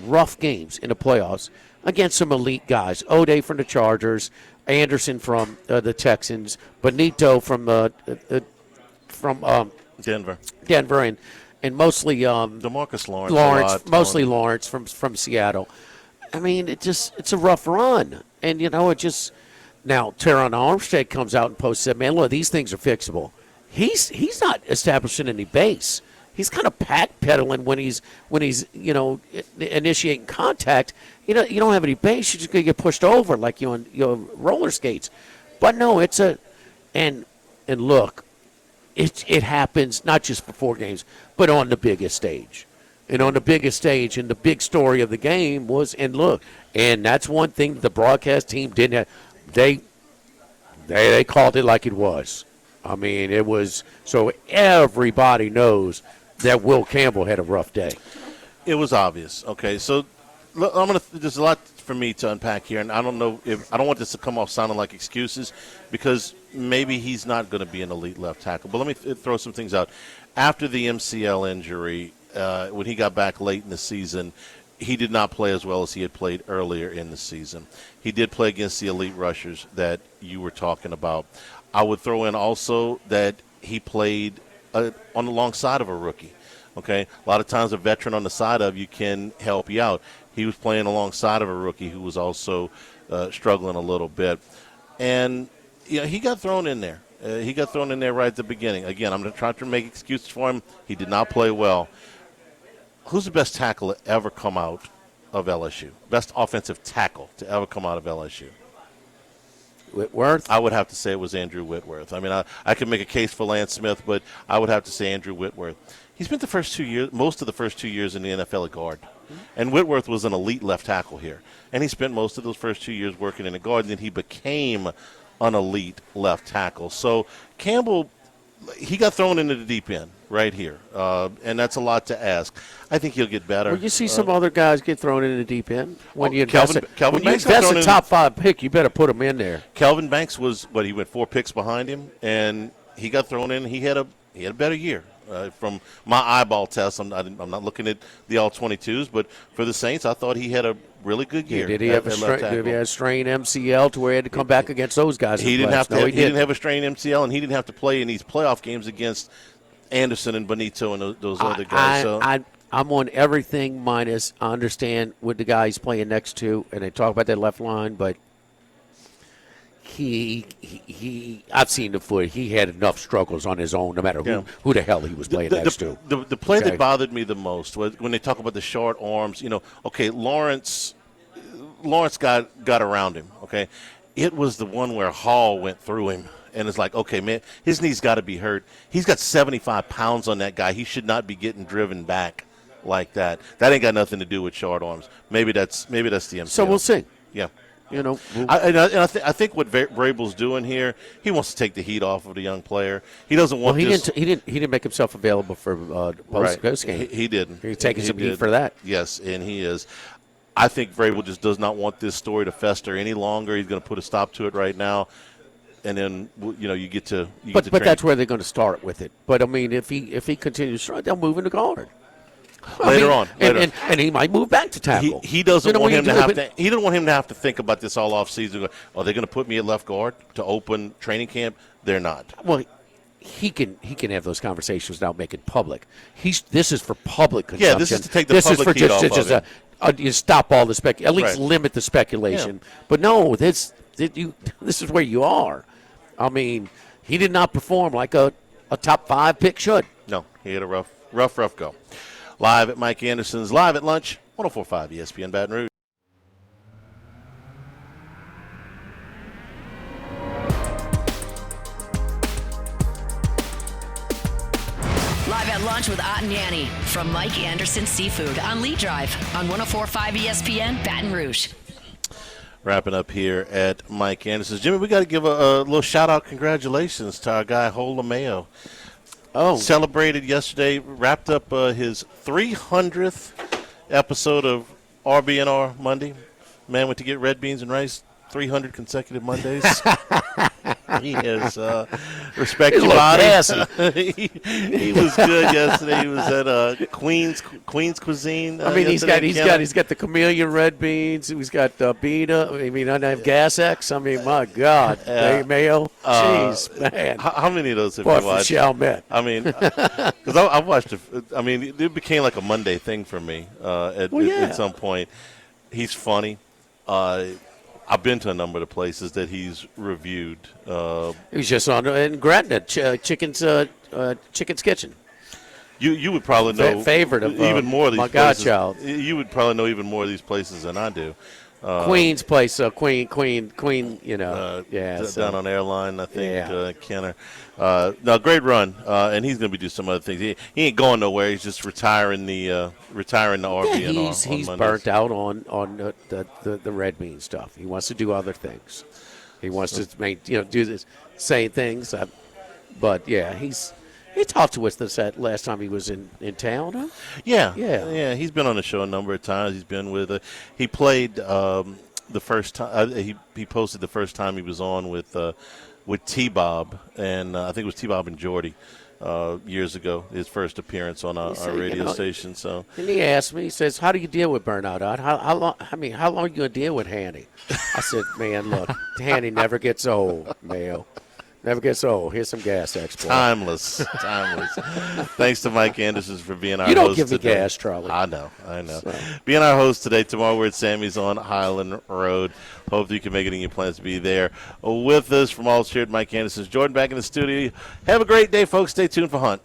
rough games in the playoffs against some elite guys. O'Day from the Chargers, Anderson from the Texans, Benito from Denver, and mostly DeMarcus Lawrence, mostly Lawrence from Seattle. It's a rough run, and now Teron Armstead comes out and posts said, "Man, look, these things are fixable." He's not establishing any base. He's kind of backpedaling when he's initiating contact. You don't have any base. You're just gonna get pushed over like you on your roller skates. But no, and look, it happens not just before games, but on the biggest stage. And on the biggest stage, and the big story of the game was, and that's one thing the broadcast team didn't have. They called it like it was. It was so everybody knows that Will Campbell had a rough day. It was obvious. Okay, so there's a lot for me to unpack here, and I don't want this to come off sounding like excuses, because maybe he's not going to be an elite left tackle. But let me throw some things out. After the MCL injury, when he got back late in the season, he did not play as well as he had played earlier in the season. He did play against the elite rushers that you were talking about. I would throw in also that he played on the long side of a rookie. Okay, a lot of times a veteran on the side of you can help you out. He was playing alongside of a rookie who was also struggling a little bit, and he got thrown in there. He got thrown in there right at the beginning. Again, I'm not trying to make excuses for him. He did not play well. Who's the best tackle to ever come out of LSU? Best offensive tackle to ever come out of LSU? Whitworth? I would have to say it was Andrew Whitworth. I could make a case for Lance Smith, but I would have to say Andrew Whitworth. He spent most of the first 2 years in the NFL at guard. And Whitworth was an elite left tackle here. And he spent most of those first 2 years working in the guard, and then he became an elite left tackle. So Campbell, he got thrown into the deep end right here, and that's a lot to ask. I think he'll get better. Well, you see some other guys get thrown into the deep end. When you invest a top 5 pick, you better put him in there. Kelvin Banks he went 4 picks behind him, and he got thrown in. He had a better year. From my eyeball test, I'm not looking at the all-22s, but for the Saints, I thought he had a really good year. Did he have a strain MCL to where he had to come back against those guys? He didn't have to. He didn't have a strain MCL, and he didn't have to play in these playoff games against Anderson and Benito and those other guys. I'm on everything minus. I understand with the guy he's playing next to, and they talk about that left line, but I've seen the foot. He had enough struggles on his own, no matter who the hell he was playing next to. The play that bothered me the most was when they talk about the short arms. Lawrence got around him. Okay, it was the one where Hall went through him, and it's like, okay, man, his knee's got to be hurt. He's got 75 pounds on that guy. He should not be getting driven back like that. That ain't got nothing to do with short arms. Maybe that's the MCL. So we'll see. Yeah. I think what Vrabel's doing here, he wants to take the heat off of the young player. He doesn't want. He didn't make himself available for post game. He didn't. He's taking some heat for that. Yes, and he is. I think Vrabel just does not want this story to fester any longer. He's going to put a stop to it right now, and then you get to. But that's where they're going to start with it. But if he continues, they'll move in the guard. Later on. And he might move back to tackle. He doesn't want him to have to. He doesn't want him to have to think about this all off season. Are they going to put me at left guard to open training camp? They're not. Well, he can have those conversations without making public. This is for public consumption. Yeah, this is to take the public heat off of it. You stop all the at least Right. limit the speculation. Yeah. But no, this is where you are. I mean, he did not perform like a top 5 pick should. No, he had a rough go. Live at Mike Anderson's Live at Lunch, 104.5 ESPN Baton Rouge. Live at lunch with Ott and Yanni from Mike Anderson Seafood on Lee Drive on 104.5 ESPN Baton Rouge. Wrapping up here at Mike Anderson's. Jimmy, we got to give a little shout-out congratulations to our guy, Hole LeMayo. Oh. Celebrated yesterday, wrapped up his 300th episode of RBNR Monday. Man went to get red beans and rice 300 consecutive Mondays. He has respect your body. He was good yesterday. He was at Queen's Cuisine. I mean, he's got the chameleon red beans. He's got Beta. I mean, I have Gas X. I mean, my God, Mayo. Jeez, man. How many of those have Boy, you watched? from Chalmette. I mean, because I watched it. I mean, it became like a Monday thing for me at some point. He's funny. I've been to a number of the places that he's reviewed. He was just on in Gretna, Chicken's Kitchen. You would probably know favorite of even more of these my places. godchild. You would probably know even more of these places than I do. Queen's place, Queen. You know, down on Airline, I think. Kenner. No, great run, and he's going to be doing some other things. He ain't going nowhere. He's just retiring the RV. He's burnt out on the red bean stuff. He wants to do other things. He wants to do this same things. But yeah, he talked to us last time he was in town, huh? Yeah. He's been on the show a number of times. He's been with. He played the first time. He posted the first time he was on with T-Bob, and I think it was T-Bob and Jordy years ago. His first appearance on our radio station. So. And he asked me. He says, "How do you deal with burnout? How long? I mean, how long are you gonna deal with Hanny?" I said, "Man, look, Hanny never gets old, Mayo." Never gets old. Here's some Gas X. Timeless. Thanks to Mike Anderson for being our host. You don't give me today. gas, Charlie. I know. So. Being our host today. Tomorrow we're at Sammy's on Highland Road. Hope that you can make it in your plans to be there with us. From all here at Mike Anderson's. Jordan back in the studio. Have a great day, folks. Stay tuned for Hunt.